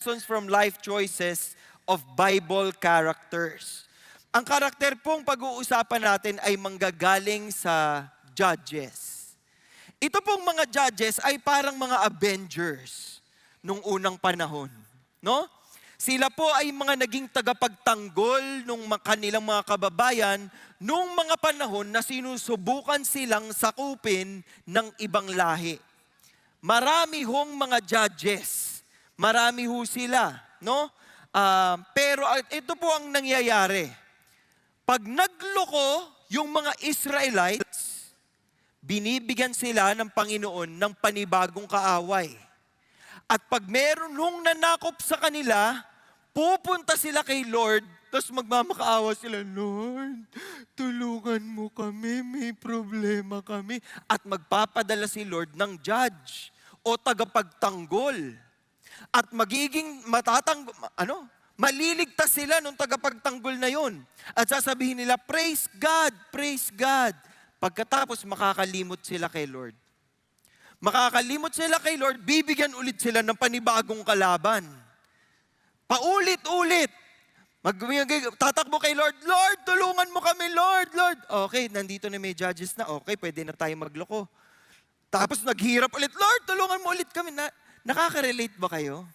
lessons from life choices of Bible characters. Ang karakter pong pag-uusapan natin ay manggagaling sa Judges. Ito pong mga Judges ay parang mga Avengers nung unang panahon, no? Sila po ay mga naging tagapagtanggol nung kanilang mga kababayan nung mga panahon na sinusubukan silang sakupin ng ibang lahi. Marami hong mga judges. Marami ho sila, no? Pero ito po ang nangyayari. Pag nagloko yung mga Israelites, binibigyan sila ng Panginoon ng panibagong kaaway. At pag meron hong nanakop sa kanila, pupunta sila kay Lord, tapos magmamakaawa sila, Lord, tulungan mo kami, may problema kami. At magpapadala si Lord ng judge o tagapagtanggol. At magiging maliligtas sila nung tagapagtanggol na yun. At sasabihin nila, praise God, praise God. Pagkatapos makakalimot sila kay Lord. Makakalimot sila kay Lord, bibigyan ulit sila ng panibagong kalaban. Paulit-ulit. Tatakbo kay Lord, Lord, tulungan mo kami, Lord, Lord. Okay, nandito na may judges na, okay, pwede na tayo magloko. Tapos naghirap ulit, Lord, tulungan mo ulit kami. Nakaka-relate ba kayo?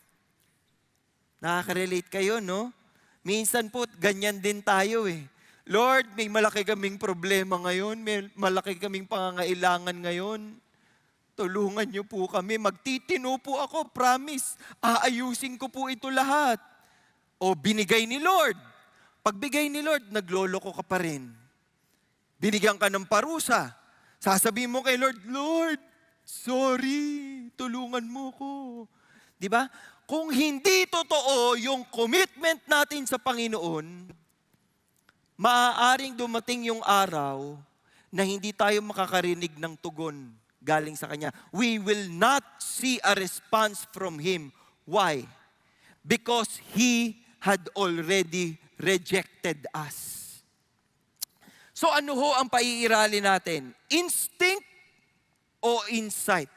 Nakaka-relate kayo, no? Minsan po, ganyan din tayo eh. Lord, may malaki kaming problema ngayon, may malaki kaming pangangailangan ngayon. Tulungan niyo po kami, magtitino po ako, promise. Aayusin ko po ito lahat. O binigay ni Lord. Pagbigay ni Lord, nagloloko ka pa rin. Binigyan ka ng parusa. Sasabihin mo kay Lord, Lord, sorry, tulungan mo ko. Di ba? Kung hindi totoo yung commitment natin sa Panginoon, maaaring dumating yung araw na hindi tayo makakarinig ng tugon galing sa Kanya. We will not see a response from Him. Why? Because He had already rejected us. So ano ho ang paiirali natin? Instinct o insight?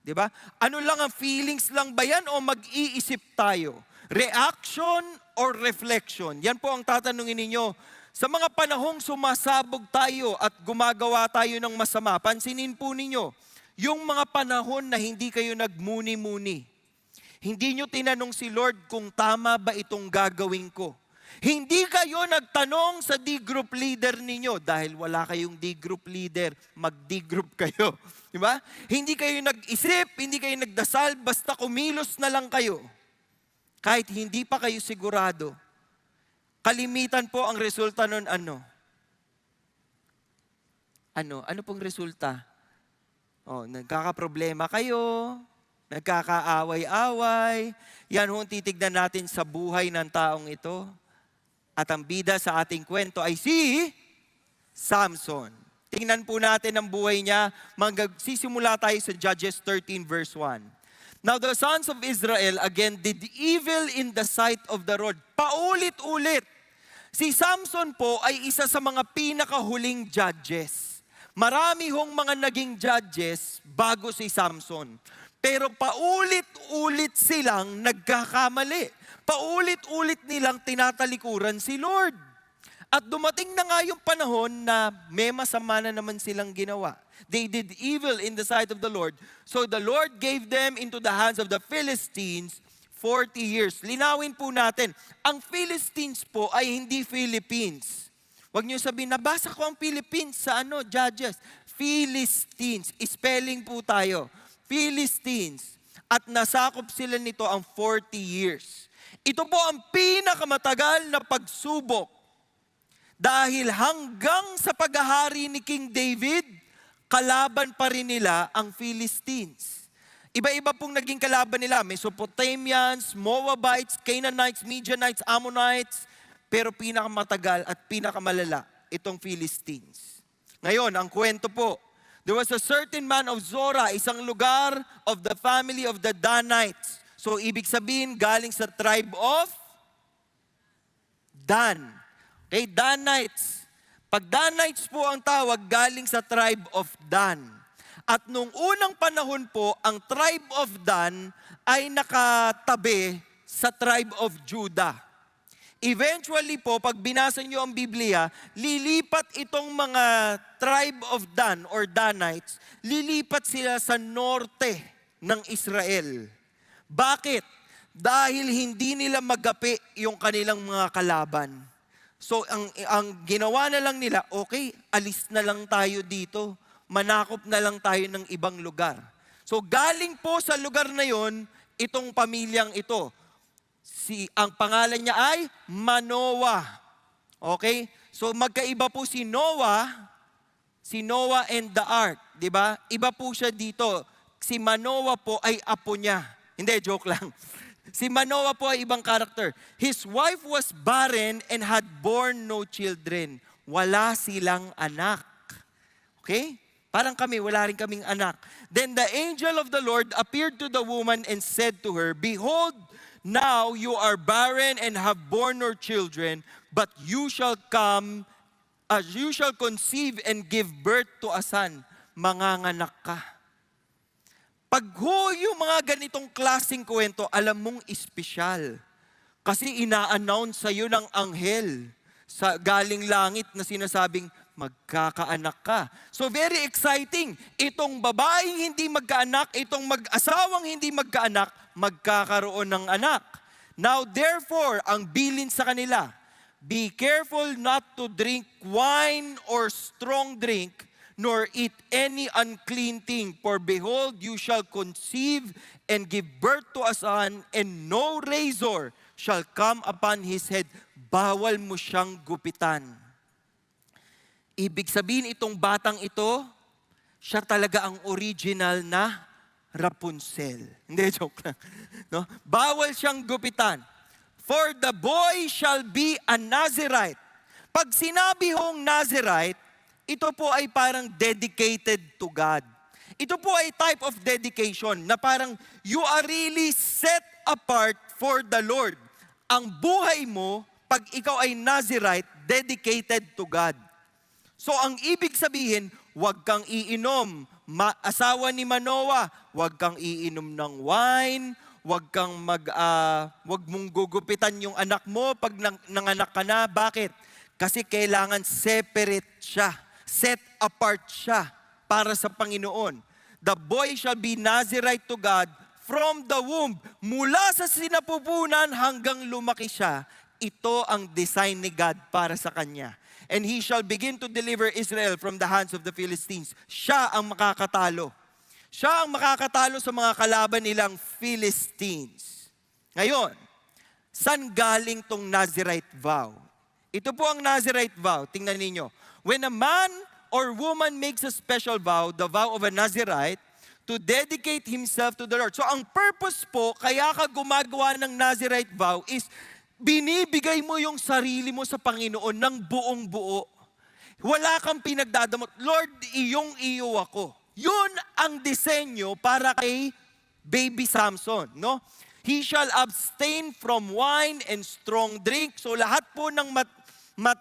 Diba? Ano lang ang feelings lang ba yan o mag-iisip tayo? Reaction or reflection? Yan po ang tatanungin ninyo. Sa mga panahong sumasabog tayo at gumagawa tayo ng masama, pansinin po ninyo, yung mga panahon na hindi kayo nagmuni-muni. Hindi nyo tinanong si Lord kung tama ba itong gagawin ko. Hindi kayo nagtanong sa D-group leader ninyo dahil wala kayong D-group leader, mag-D-group kayo. Di ba? Hindi kayo nag-isip, hindi kayo nagdasal, basta kumilos na lang kayo. Kahit hindi pa kayo sigurado. Kalimitan po ang resulta nun ano? Ano pong resulta? Nagkakaproblema kayo, nagkakaaway-away. Yan ho titignan natin sa buhay ng taong ito. At ang bida sa ating kwento ay si Samson. Tingnan po natin ang buhay niya. Sisimula tayo sa Judges 13 verse 1. Now the sons of Israel again did evil in the sight of the Lord. Paulit-ulit. Si Samson po ay isa sa mga pinakahuling judges. Marami hong mga naging judges bago si Samson. Pero paulit-ulit silang nagkakamali. Paulit-ulit nilang tinatalikuran si Lord. At dumating na nga yung panahon na may masama na naman silang ginawa. They did evil in the sight of the Lord. So the Lord gave them into the hands of the Philistines 40 years. Linawin po natin, ang Philistines po ay hindi Philippines. Huwag niyo sabihin, nabasa ko ang Philippines sa Judges. Philistines. Spelling po tayo. Philistines. At nasakop sila nito ang 40 years. Ito po ang pinakamatagal na pagsubok. Dahil hanggang sa paghahari ni King David, kalaban pa rin nila ang Philistines. Iba-iba pong naging kalaban nila. Mesopotamians, Moabites, Canaanites, Midianites, Ammonites. Pero pinakamatagal at pinakamalala itong Philistines. Ngayon, ang kwento po. There was a certain man of Zorah, isang lugar of the family of the Danites. So, ibig sabihin, galing sa tribe of Dan. Okay, Danites. Pag Danites po ang tawag, galing sa tribe of Dan. At nung unang panahon po, ang tribe of Dan ay nakatabi sa tribe of Judah. Eventually po, pag binasa nyo ang Biblia, lilipat itong mga tribe of Dan or Danites, lilipat sila sa norte ng Israel. Bakit? Dahil hindi nila magapi yung kanilang mga kalaban. So ang ginawa na lang nila, okay, alis na lang tayo dito. Manakop na lang tayo ng ibang lugar. So galing po sa lugar na yon, itong pamilyang ito. Ang pangalan niya ay Manoah. Okay? So magkaiba po si Noah and the ark, di ba? Iba po siya dito. Si Manoah po ay apo niya. Hindi, joke lang. Si Manoah po ay ibang karakter. His wife was barren and had borne no children. Wala silang anak. Okay? Parang kami, wala rin kaming anak. Then the angel of the Lord appeared to the woman and said to her, "Behold, now you are barren and have borne no children, but you shall conceive and give birth to a son." Manganganak ka. Pag yung mga ganitong klaseng kwento, alam mong espesyal. Kasi ina-announce sa'yo ng anghel sa galing langit na sinasabing, magkakaanak ka. So very exciting. Itong babaeng hindi magkaanak, itong mag-asawang hindi magkaanak, magkakaroon ng anak. Now therefore, ang bilin sa kanila, be careful not to drink wine or strong drink, nor eat any unclean thing. For behold, you shall conceive and give birth to a son, and no razor shall come upon his head. Bawal mo siyang gupitan. Ibig sabihin itong batang ito, siya talaga ang original na Rapunzel. Hindi, joke lang. No? Bawal siyang gupitan. For the boy shall be a Nazirite. Pag sinabi hong Nazirite, ito po ay parang dedicated to God. Ito po ay type of dedication na parang you are really set apart for the Lord. Ang buhay mo, pag ikaw ay Nazirite, dedicated to God. So ang ibig sabihin, huwag kang iinom. Asawa ni Manoah, huwag kang iinom ng wine, huwag mong gugupitan yung anak mo pag nanganak ka na. Bakit? Kasi kailangan separate siya, set apart siya para sa Panginoon. The boy shall be Nazirite to God from the womb. Mula sa sinapupunan hanggang lumaki siya, ito ang design ni God para sa kanya. And he shall begin to deliver Israel from the hands of the Philistines. Siya ang makakatalo. Siya ang makakatalo sa mga kalaban nilang Philistines. Ngayon, saan galing tong Nazirite vow? Ito po ang Nazirite vow. Tingnan ninyo. When a man or woman makes a special vow, the vow of a Nazirite, to dedicate himself to the Lord. So ang purpose po, kaya ka gumagawa ng Nazirite vow is binibigay mo yung sarili mo sa Panginoon ng buong buo. Wala kang pinagdadamot. Lord, iyong-iyo ako. Yun ang disenyo para kay baby Samson, no? He shall abstain from wine and strong drink. So lahat po ng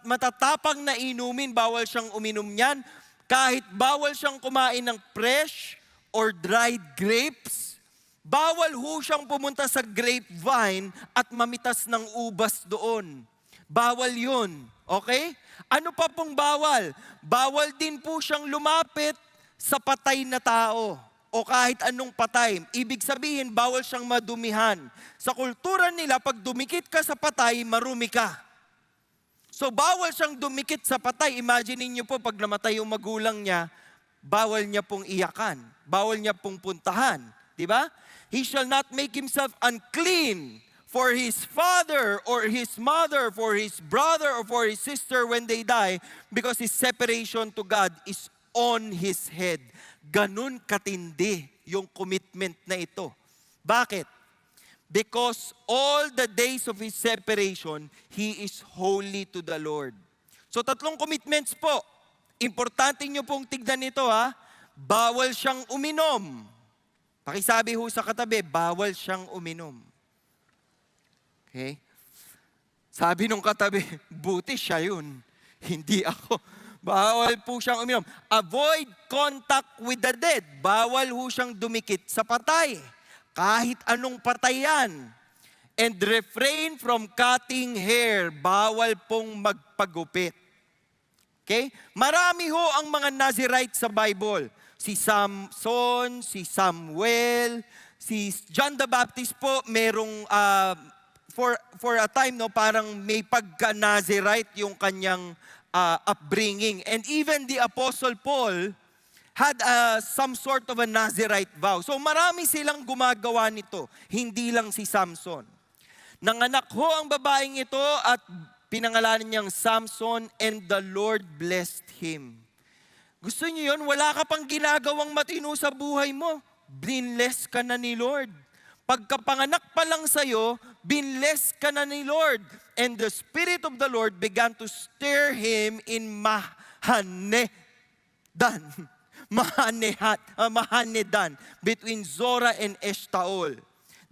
matatapang na inumin, bawal siyang uminom niyan. Kahit bawal siyang kumain ng fresh or dried grapes. Bawal ho siyang pumunta sa grapevine at mamitas ng ubas doon. Bawal yun. Okay? Ano pa pong bawal? Bawal din po siyang lumapit sa patay na tao o kahit anong patay. Ibig sabihin, bawal siyang madumihan. Sa kultura nila, pag dumikit ka sa patay, marumi ka. So bawal siyang dumikit sa patay. Imagine niyo po, pag namatay yung magulang niya, bawal niya pong iyakan. Bawal niya pong puntahan. Diba? He shall not make himself unclean for his father or his mother, for his brother or for his sister when they die, because his separation to God is on his head. Ganun katindi yung commitment na ito. Bakit? Because all the days of his separation, he is holy to the Lord. So tatlong commitments po. Importante nyo pong tignan ito ha. Bawal siyang uminom. Pakisabi ho sa katabi, bawal siyang uminom. Okay? Sabi nung katabi, buti siya yun. Hindi ako. Bawal po siyang uminom. Avoid contact with the dead. Bawal ho siyang dumikit sa patay. Kahit anong patay yan. and refrain from cutting hair. Bawal pong magpagupit. Okay? Marami ho ang mga Nazirite sa Bible. Si Samson, si Samuel, si John the Baptist po, merong for a time no, parang may pagka-Nazirite yung kanyang upbringing. And even the Apostle Paul had some sort of a Nazirite vow. So marami silang gumagawa nito, hindi lang si Samson. Nanganak ho ang babaeng ito at pinangalanan niyang Samson, and the Lord blessed him. Gusto niyo yun? Wala ka pang ginagawang matino sa buhay mo. Binless ka na ni Lord. Pagkapanganak pa lang sa'yo, binless ka na ni Lord. And the Spirit of the Lord began to stir him in Mahanedan, between Zora and Eshtaol.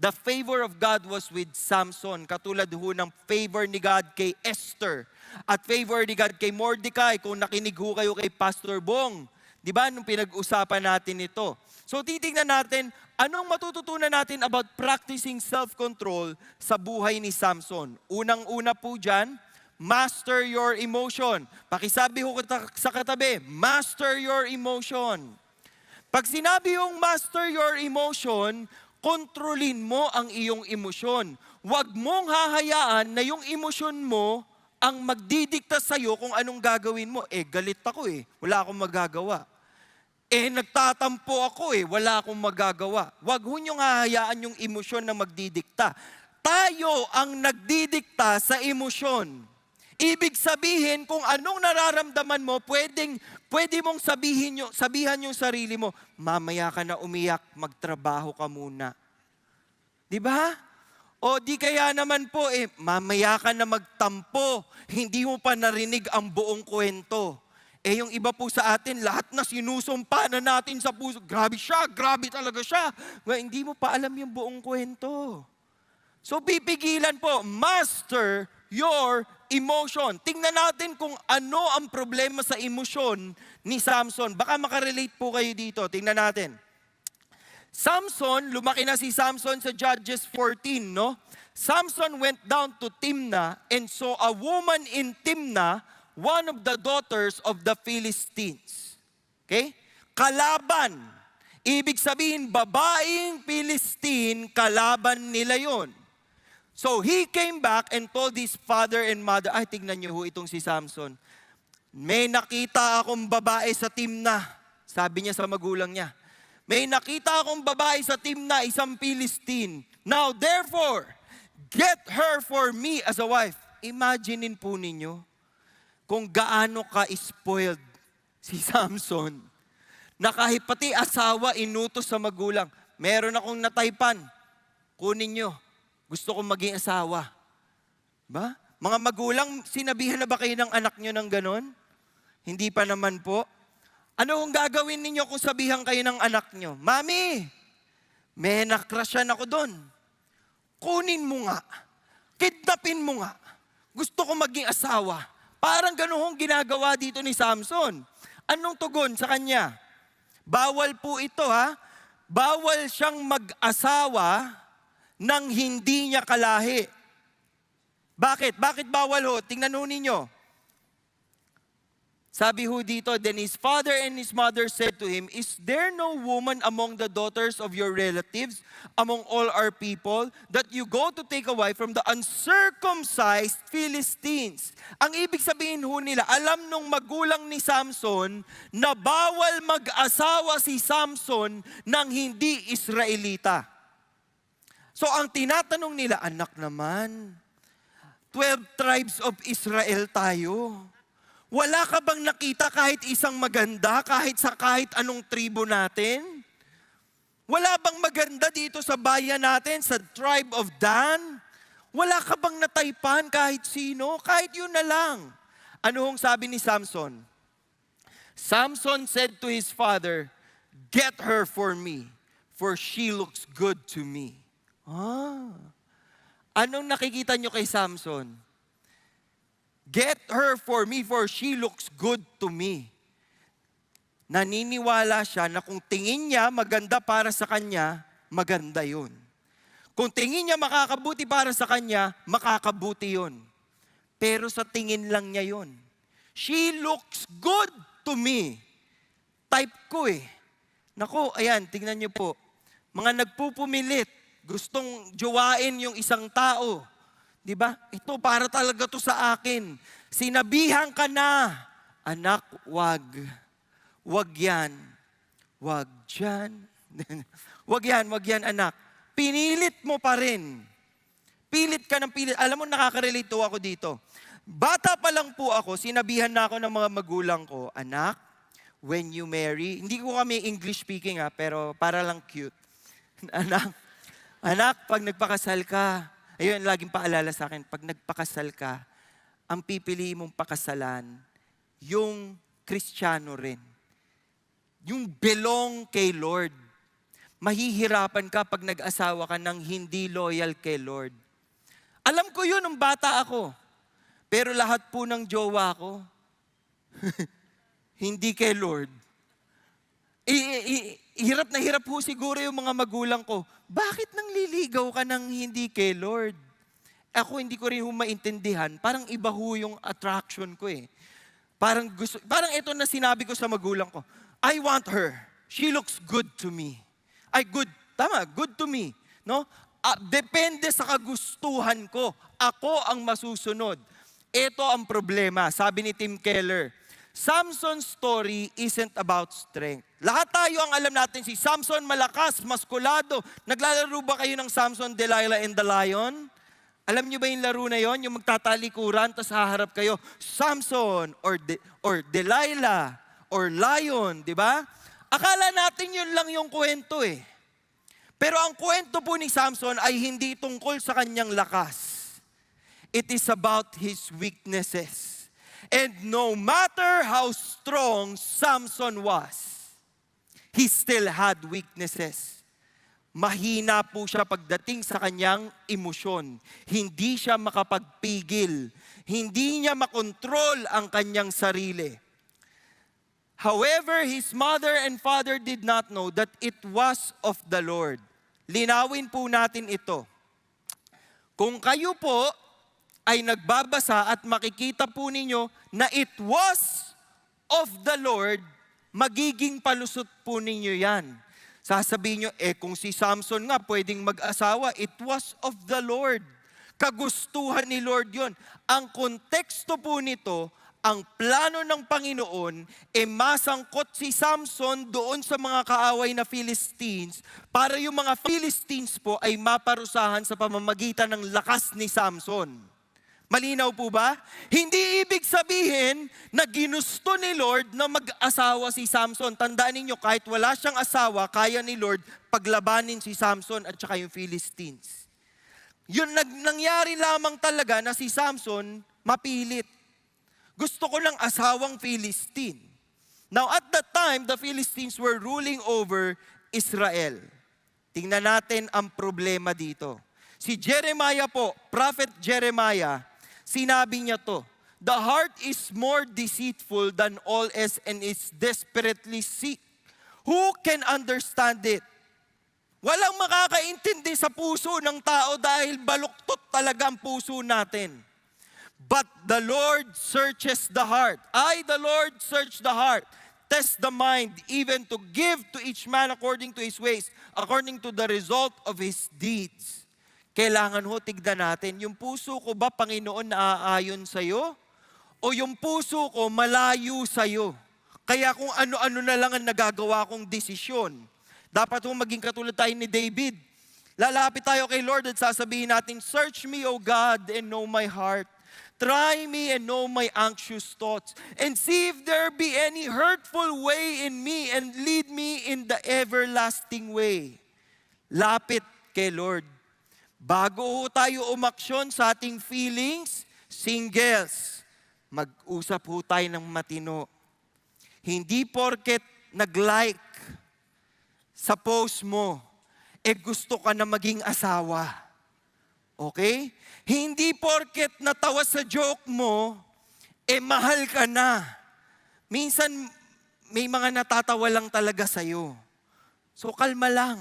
The favor of God was with Samson, katulad ho ng favor ni God kay Esther at favor ni God kay Mordecai, kung nakinig ho kayo kay Pastor Bong. Di ba, nung pinag-usapan natin ito. So titignan natin, anong matututunan natin about practicing self-control sa buhay ni Samson. Unang-una po dyan, master your emotion. Pakisabi ho sa katabi, master your emotion. Pag sinabi yung master your emotion, kontrolin mo ang iyong emosyon. Huwag mong hahayaan na yung emosyon mo ang magdidikta sa'yo kung anong gagawin mo. Galit ako wala akong magagawa. Nagtatampo ako wala akong magagawa. Huwag ho niyong hahayaan yung emosyon na magdidikta. Tayo ang nagdidikta sa emosyon. Ibig sabihin, kung anong nararamdaman mo, pwede mong sabihan yung sarili mo, mamaya ka na umiyak, magtrabaho ka muna. Di ba? O di kaya naman po, mamaya ka na magtampo, hindi mo pa narinig ang buong kwento. Yung iba po sa atin, lahat na sinusumpa na natin sa puso, grabe siya, grabe talaga siya. Hindi mo pa alam yung buong kwento. So pipigilan po, master your emotion. Tingnan natin kung ano ang problema sa emosyon ni Samson. Baka makarelate po kayo dito. Tingnan natin. Samson, lumaki na si Samson sa Judges 14, no? Samson went down to Timnah and saw a woman in Timnah, one of the daughters of the Philistines. Okay? Kalaban. Ibig sabihin, babaeng Philistine, kalaban nila yon. So he came back and told his father and mother, tignan niyo ho itong si Samson. May nakita akong babae sa Timnah. Sabi niya sa magulang niya. May nakita akong babae sa Timnah, isang Philistine. Now therefore, get her for me as a wife. Imaginein po ninyo kung gaano ka-spoiled si Samson. Na kahit pati asawa inutos sa magulang, meron akong nataypan, kunin niyo. Gusto kong maging asawa. Ba? Mga magulang, sinabihan na ba kayo ng anak nyo ng ganon? Hindi pa naman po. Ano ang gagawin ninyo kung sabihan kayo ng anak nyo? Mami, may nakrasyan ako doon. Kunin mo nga. Kidnapin mo nga. Gusto ko maging asawa. Parang ganoong ginagawa dito ni Samson. Anong tugon sa kanya? Bawal po ito Bawal siyang mag-asawa nang hindi niya kalahi. Bakit? Bakit bawal ho? Tingnan ho ninyo. Sabi ho dito, then his father and his mother said to him, is there no woman among the daughters of your relatives, among all our people, that you go to take a wife from the uncircumcised Philistines? Ang ibig sabihin ho nila, alam nung magulang ni Samson na bawal mag-asawa si Samson ng hindi Israelita. So ang tinatanong nila, anak naman, 12 tribes of Israel tayo. Wala ka bang nakita kahit isang maganda, kahit anong tribo natin? Wala bang maganda dito sa bayan natin, sa tribe of Dan? Wala ka bang nataypan kahit sino? Kahit yun na lang. Ano hong sabi ni Samson? Samson said to his father, get her for me, for she looks good to me. Anong nakikita nyo kay Samson? Get her for me, for she looks good to me. Naniniwala siya na kung tingin niya maganda para sa kanya, maganda yun. Kung tingin niya makakabuti para sa kanya, makakabuti yon. Pero sa tingin lang niya yon. She looks good to me. Type ko eh. Nako, ayan, tingnan niyo po. Mga nagpupumilit, gustong jowain yung isang tao. Di ba? Ito, para talaga to sa akin. Sinabihan ka na, anak, wag. Wag yan. Wag dyan. Wag yan, anak. Pinilit mo pa rin. Pilit ka ng pilit. Alam mo, nakaka-relate to ako dito. Bata pa lang po ako, sinabihan na ako ng mga magulang ko, anak, when you marry, hindi ko kami English speaking pero para lang cute. Anak, pag nagpakasal ka, ayun, laging paalala sa akin, pag nagpakasal ka, ang pipili mong pakasalan, yung Kristiyano rin. Yung belong kay Lord. Mahihirapan ka pag nag-asawa ka ng hindi loyal kay Lord. Alam ko yun nung bata ako. Pero lahat po ng jowa ko, hindi kay Lord. Hirap na hirap po siguro yung mga magulang ko. Bakit nang liligaw ka ng hindi kay Lord? Ako hindi ko rin maintindihan. Parang iba ho yung attraction ko eh. Parang ito na sinabi ko sa magulang ko. I want her. She looks good to me. Good to me. No? Depende sa kagustuhan ko. Ako ang masusunod. Ito ang problema, sabi ni Tim Keller. Samson's story isn't about strength. Lahat tayo ang alam natin si Samson, malakas, maskulado. Naglalaro ba kayo ng Samson, Delilah, and the Lion? Alam niyo ba yung laro na yon? Yung magtatalikuran, tapos haharap kayo, Samson, or Delilah, or Lion, di ba? Akala natin yun lang yung kwento eh. Pero ang kwento po ni Samson ay hindi tungkol sa kanyang lakas. It is about his weaknesses. And no matter how strong Samson was, he still had weaknesses. Mahina po siya pagdating sa kanyang emosyon. Hindi siya makapagpigil. Hindi niya makontrol ang kanyang sarili. However, his mother and father did not know that it was of the Lord. Linawin po natin ito. Kung kayo po ay nagbabasa at makikita po ninyo na it was of the Lord, magiging palusot po ninyo yan. Sasabihin nyo, kung si Samson nga pwedeng mag-asawa, it was of the Lord. Kagustuhan ni Lord yon. Ang konteksto po nito, ang plano ng Panginoon, masangkot si Samson doon sa mga kaaway na Philistines para yung mga Philistines po ay maparusahan sa pamamagitan ng lakas ni Samson. Malinaw po ba? Hindi ibig sabihin na ginusto ni Lord na mag-asawa si Samson. Tandaan ninyo, kahit wala siyang asawa, kaya ni Lord paglabanin si Samson at saka yung Philistines. Yun, nangyari lamang talaga na si Samson mapilit. Gusto ko ng asawang Philistine. Now at that time, the Philistines were ruling over Israel. Tingnan natin ang problema dito. Si Jeremiah po, Prophet Jeremiah, sinabi niya to, the heart is more deceitful than all else and is desperately sick. Who can understand it? Walang makakaintindi sa puso ng tao dahil baluktot talaga ang puso natin. But the Lord searches the heart. The Lord search the heart, test the mind, even to give to each man according to his ways, according to the result of his deeds. Kailangan ho tignan natin, yung puso ko ba, Panginoon, naaayon sa'yo? O yung puso ko malayo sa'yo? Kaya kung ano-ano na lang ang nagagawa kong desisyon. Dapat ho maging katulad tayo ni David. Lalapit tayo kay Lord at sasabihin natin, search me, O God, and know my heart. Try me and know my anxious thoughts. And see if there be any hurtful way in me and lead me in the everlasting way. Lapit kay Lord. Bago tayo umaksyon sa ating feelings, singles, mag-usap ho tayo ng matino. Hindi porket nag-like sa post mo, gusto ka na maging asawa. Okay? Hindi porket natawa sa joke mo, mahal ka na. Minsan, may mga natatawa lang talaga sa'yo. So, kalma lang.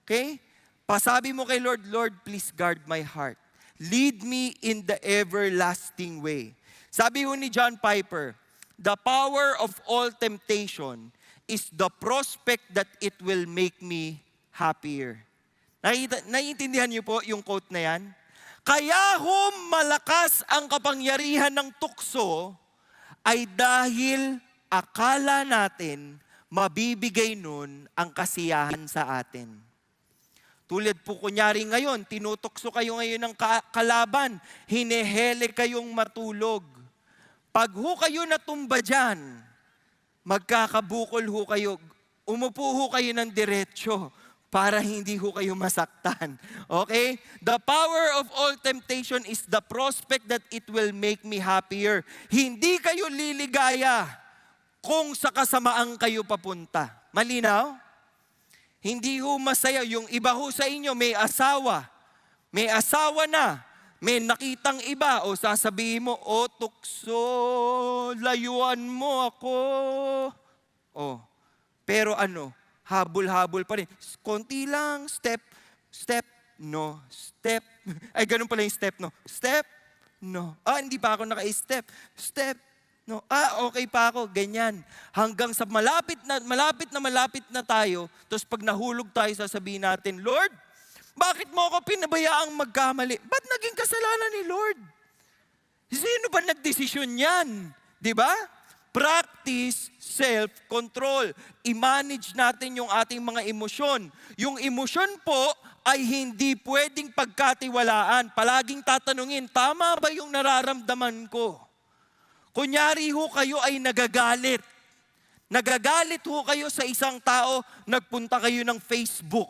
Okay? Pasabi mo kay Lord, Lord, please guard my heart. Lead me in the everlasting way. Sabi ho ni John Piper, the power of all temptation is the prospect that it will make me happier. Naiintindihan niyo po yung quote na yan? Kaya ho malakas ang kapangyarihan ng tukso ay dahil akala natin mabibigay nun ang kasiyahan sa atin. Tulad po kunyari ngayon, tinutukso kayo ngayon ng kalaban, hinehele kayong matulog. Pag ho kayo natumba dyan, magkakabukol ho kayo, umupo ho kayo ng diretsyo para hindi ho kayo masaktan. Okay? The power of all temptation is the prospect that it will make me happier. Hindi kayo liligaya kung sa kasamaan kayo papunta. Malinaw? Hindi ho masaya. Yung iba ho sa inyo may asawa na, may nakitang iba, o sasabihin mo, o tukso, layuan mo ako. O, pero ano, habol-habol pa rin. Konti lang, step, no, step. Ay, ganun pala yung step, no. Step, no. Hindi pa ako naka-step. Step, no. Okay pa ako, ganyan. Hanggang sa malapit na tayo, tapos pag nahulog tayo, sasabihin natin, Lord, bakit mo ako pinabayaang magkamali? Ba't naging kasalanan ni Lord? Sino ba nagdesisyon yan? Di ba? Practice self-control. I-manage natin yung ating mga emosyon. Yung emosyon po ay hindi pwedeng pagkatiwalaan. Palaging tatanungin, tama ba yung nararamdaman ko? Kunyari ho kayo ay nagagalit. Nagagalit ho kayo sa isang tao, nagpunta kayo ng Facebook.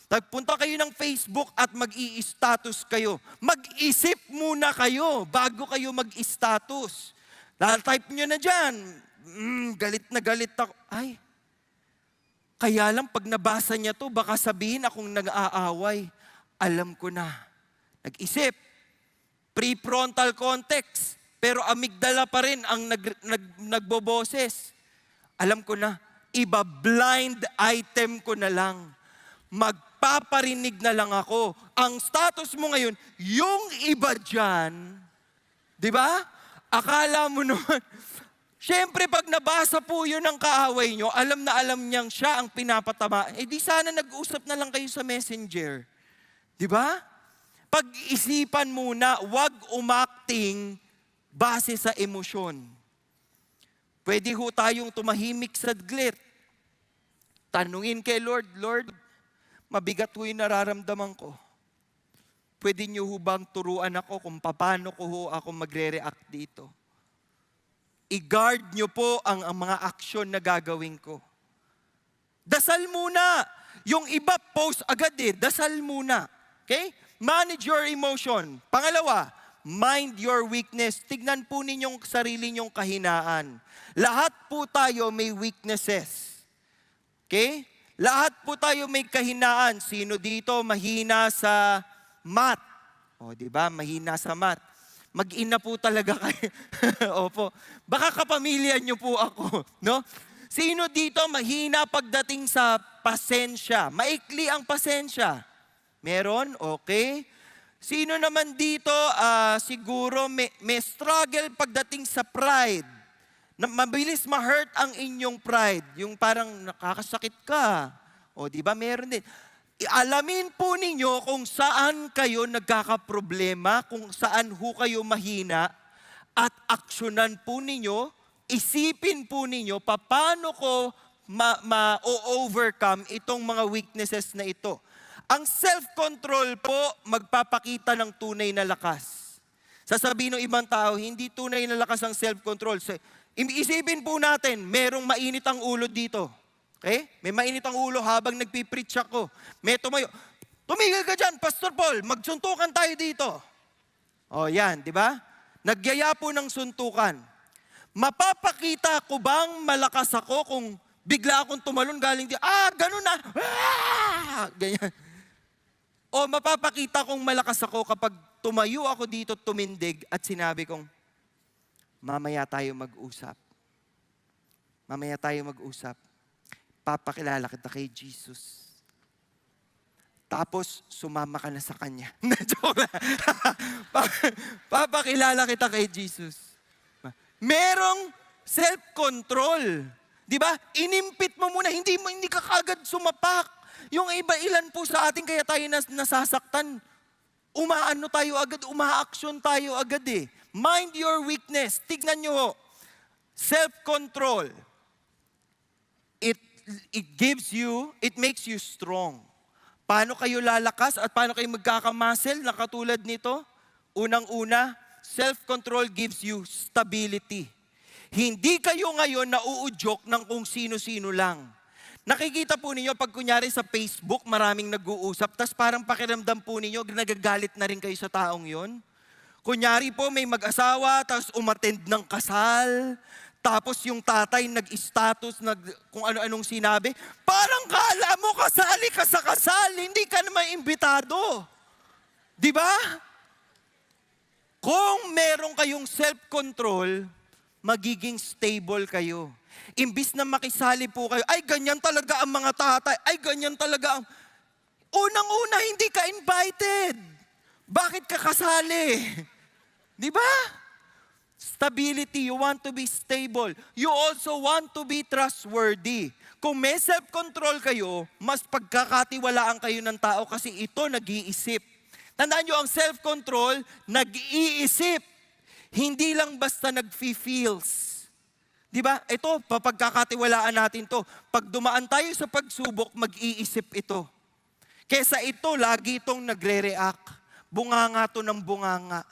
Nagpunta kayo ng Facebook at mag-i-status kayo. Mag-isip muna kayo bago kayo mag-status. Type nyo na dyan, galit na galit ako. Ay, kaya lang pag nabasa niya to, baka sabihin akong nag-aaway. Alam ko na. Nag-isip. Prefrontal cortex. Pero amygdala pa rin ang nagboboses. Alam ko na, iba-blind item ko na lang. Magpaparinig na lang ako. Ang status mo ngayon, yung iba dyan, di ba? Akala mo naman, syempre pag nabasa po yun ng kaaway nyo, alam na alam niyang siya ang pinapatama. Di sana nag-usap na lang kayo sa messenger. Di ba? Pag-isipan muna, wag umakting base sa emosyon. Pwede ho tayong tumahimik saglit. Tanungin kay Lord, Lord, mabigat ho yung nararamdaman ko. Pwede niyo ho bang turuan ako kung paano ko ho ako magre-react dito? I-guard niyo po ang mga aksyon na gagawin ko. Dasal muna. Yung iba post agad dasal muna. Okay? Manage your emotion. Pangalawa, mind your weakness. Tignan po ninyong sarili ninyong kahinaan. Lahat po tayo may weaknesses. Okay? Lahat po tayo may kahinaan. Sino dito mahina sa math? Di ba? Mahina sa math. Mag-ina po talaga kayo. Opo. Baka kapamilya niyo po ako, no? Sino dito mahina pagdating sa pasensya? Maikli ang pasensya. Meron? Okay. Sino naman dito siguro may struggle pagdating sa pride? Mabilis ma-hurt ang inyong pride. Yung parang nakakasakit ka. Di ba? Meron din. Alamin po ninyo kung saan kayo nagkakaproblema, kung saan ho kayo mahina, at aksyonan po ninyo, isipin po ninyo, paano ko ma-overcome itong mga weaknesses na ito. Ang self-control po, magpapakita ng tunay na lakas. Sasabihin ng ibang tao, hindi tunay na lakas ang self-control. Isipin po natin, merong mainit ang ulo dito. Okay? May mainit ang ulo habang nagpipreach ako. May tumayo. Tumigil ka dyan, Pastor Paul, magsuntukan tayo dito. Yan, di ba? Nagyaya po ng suntukan. Mapapakita ko bang malakas ako kung bigla akong tumalon galing dito? Ganun na. Ganyan. O mapapakita kong malakas ako kapag tumayo ako dito, tumindig at sinabi kong, mamaya tayo mag-usap. Mamaya tayo mag-usap. Papakilala kita kay Jesus. Tapos, sumama ka na sa kanya. Joke lang. Papakilala kita kay Jesus. Merong self-control. Di ba? Inimpit mo muna, hindi ka kagad sumapak. Yung iba, ilan po sa atin, kaya tayo nasasaktan. Umaano tayo agad, umaaksyon tayo agad eh. Mind your weakness. Tignan nyo ho. Self-control. It makes you strong. Paano kayo lalakas at paano kayo magkakamuscle na katulad nito? Unang-una, self-control gives you stability. Hindi kayo ngayon nauudyok ng kung sino-sino lang. Nakikita po ninyo pag kunyari sa Facebook, maraming nag-uusap, tas parang pakiramdam po ninyo, nagagalit na rin kayo sa taong yon. Kunyari po may mag-asawa, tapos umattend ng kasal, tapos yung tatay nag-status, kung ano-anong sinabi, parang kala mo kasali ka sa kasal, hindi ka naman imbitado. Di ba? Kung meron kayong self-control, magiging stable kayo. Imbis na makisali po kayo, ay ganyan talaga ang mga tatay, ay ganyan talaga ang... Unang-una, hindi ka invited. Bakit ka kasali? Di ba? Stability, you want to be stable. You also want to be trustworthy. Kung may self-control kayo, mas pagkakatiwalaan kayo ng tao kasi ito nag-iisip. Tandaan nyo, ang self-control, nag-iisip. Hindi lang basta nag-feels. Di ba? Ito, papagkakatiwalaan natin to. Pag dumaan tayo sa pagsubok, mag-iisip ito. Kesa ito, lagi itong nagre-react. Bunganga to ng bunganga.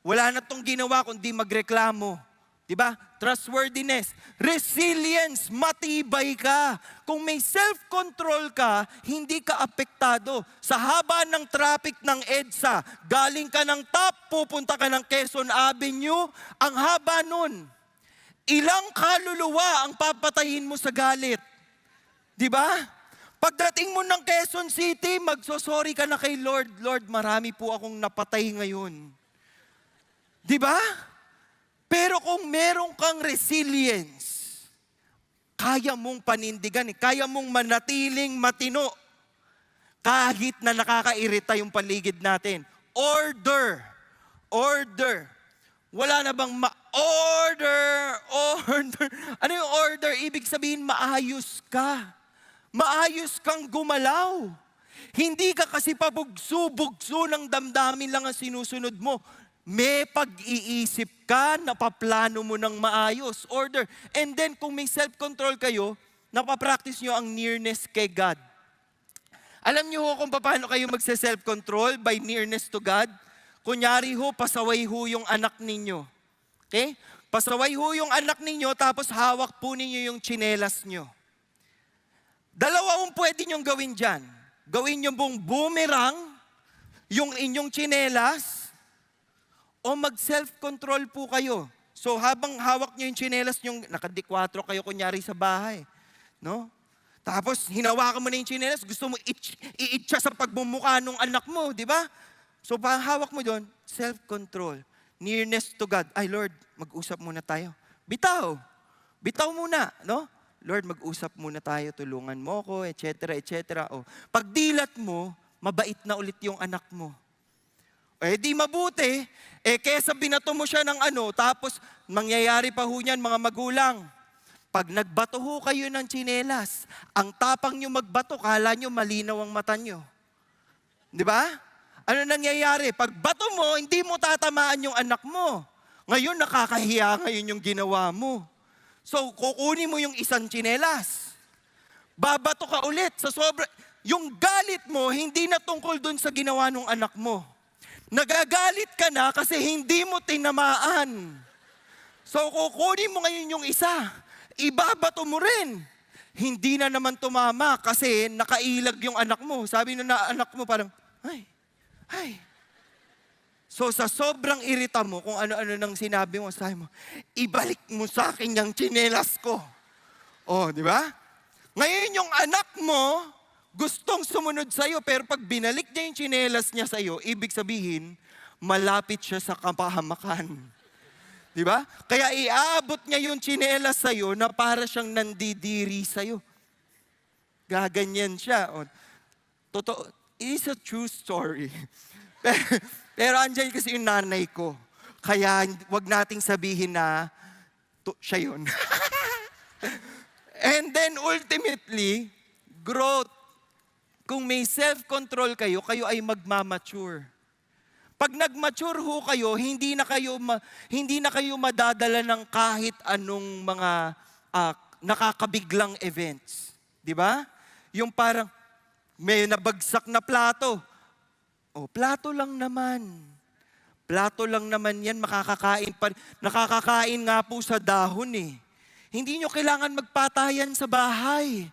Wala na tong ginawa kundi magreklamo. Diba? Trustworthiness. Resilience. Matibay ka. Kung may self-control ka, hindi ka apektado. Sa haba ng traffic ng EDSA, galing ka ng top, pupunta ka ng Quezon Avenue, ang haba nun. Ilang kaluluwa ang papatayin mo sa galit. Diba? Pagdating mo ng Quezon City, magsosorry ka na kay Lord. Lord, marami po akong napatay ngayon. Di ba? Pero kung meron kang resilience, kaya mong panindigan, kaya mong manatiling matino kahit na nakakairita yung paligid natin. Order. Order. Wala na bang order? Ano yung order? Ibig sabihin, maayos ka. Maayos kang gumalaw. Hindi ka kasi pabugso-bugso ng damdamin lang ang sinusunod mo. May pag-iisip ka, napaplano mo ng maayos, order. And then kung may self-control kayo, napapractice nyo ang nearness kay God. Alam nyo ho kung paano kayo magse-self-control by nearness to God? Kunyari ho, pasaway ho yung anak ninyo. Okay? Pasaway ho yung anak ninyo, tapos hawak po ninyo yung tsinelas nyo. Dalawa hong pwede nyong gawin dyan. Gawin nyo pong boomerang, yung inyong tsinelas, o mag-self-control po kayo. So habang hawak nyo yung tsinelas nyo, nakadikwatro kayo kunyari sa bahay. No? Tapos hinawakan mo na yung tsinelas, gusto mo i-itcha sa pagmumukha ng anak mo, di ba? So hawak mo doon, self-control. Nearness to God. Ay Lord, mag-usap muna tayo. Bitaw. Bitaw muna, no? Lord, mag-usap muna tayo, tulungan mo ko, etc., etc. O, pagdilat mo, mabait na ulit yung anak mo. Eh di mabuti, kesa binato mo siya ng tapos mangyayari pa ho niyan mga magulang. Pag nagbato ho kayo ng tsinelas, ang tapang nyo magbato, kala nyo malinaw ang mata nyo. Di ba? Ano nangyayari? Pag bato mo, hindi mo tatamaan yung anak mo. Ngayon, nakakahiya ngayon yung ginawa mo. So, kukunin mo yung isang tsinelas. Babato ka ulit sa sobra. Yung galit mo, hindi na tungkol dun sa ginawa ng anak mo. Nagagalit ka na kasi hindi mo tinamaan. So kukunin mo ngayon yung isa, ibabato mo rin. Hindi na naman tumama kasi nakailag yung anak mo. Sabi na anak mo parang, ay. So sa sobrang irita mo, kung ano-ano nang sinabi mo, sabi mo, ibalik mo sa akin yung tsinelas ko. Oh, di ba? Ngayon yung anak mo, gustong sumunod sa'yo, pero pag binalik niya yung tsinelas niya sa'yo, ibig sabihin, malapit siya sa kapahamakan. Di ba? Kaya iaabot niya yung tsinelas sa'yo na para siyang nandidiri sa'yo. Gaganyan siya. O, totoo, it is a true story. Pero andyan kasi yung nanay ko. Kaya wag nating sabihin na siya yun. And then ultimately, growth. Kung may self-control kayo, kayo ay magmamature. Pag nag-mature ho kayo, hindi na kayo madadala ng kahit anong mga nakakabiglang events. Di ba? Yung parang may nabagsak na plato. Oh, plato lang naman. Plato lang naman yan, nakakakain nga po sa dahon eh. Hindi nyo kailangan magpatayan sa bahay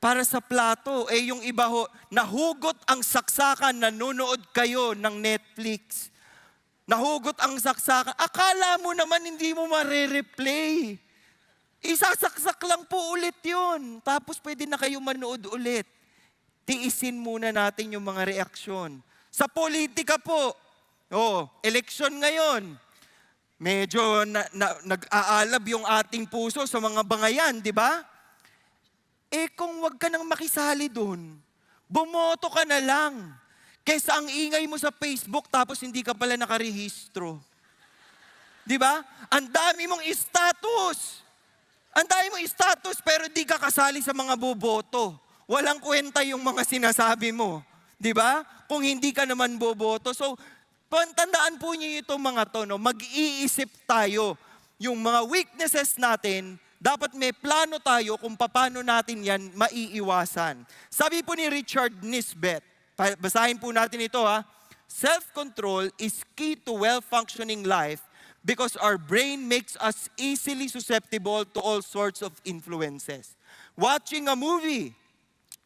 para sa plato. Eh yung iba ho, nahugot ang saksakan, nanonood kayo ng Netflix. Nahugot ang saksakan. Akala mo naman hindi mo mare-replay. Isasaksak lang po ulit yun. Tapos pwede na kayo manood ulit. Tiisin muna natin yung mga reaksyon. Sa politika po, eleksyon ngayon. Medyo nag-aalab yung ating puso sa mga bangayan, di ba? Eh kung wag ka nang makisali doon, bumoto ka na lang. Kaysa ang ingay mo sa Facebook tapos hindi ka pala nakarehistro. Di ba? Ang dami mong status. Ang dami mong status pero di ka kasali sa mga boboto. Walang kwenta yung mga sinasabi mo. Di ba? Kung hindi ka naman boboto. So, tandaan po niyo itong mga to, no? Mag-iisip tayo. Yung mga weaknesses natin, dapat may plano tayo kung paano natin yan maiiwasan. Sabi po ni Richard Nisbet, basahin po natin ito ha, self-control is key to well-functioning life because our brain makes us easily susceptible to all sorts of influences. Watching a movie,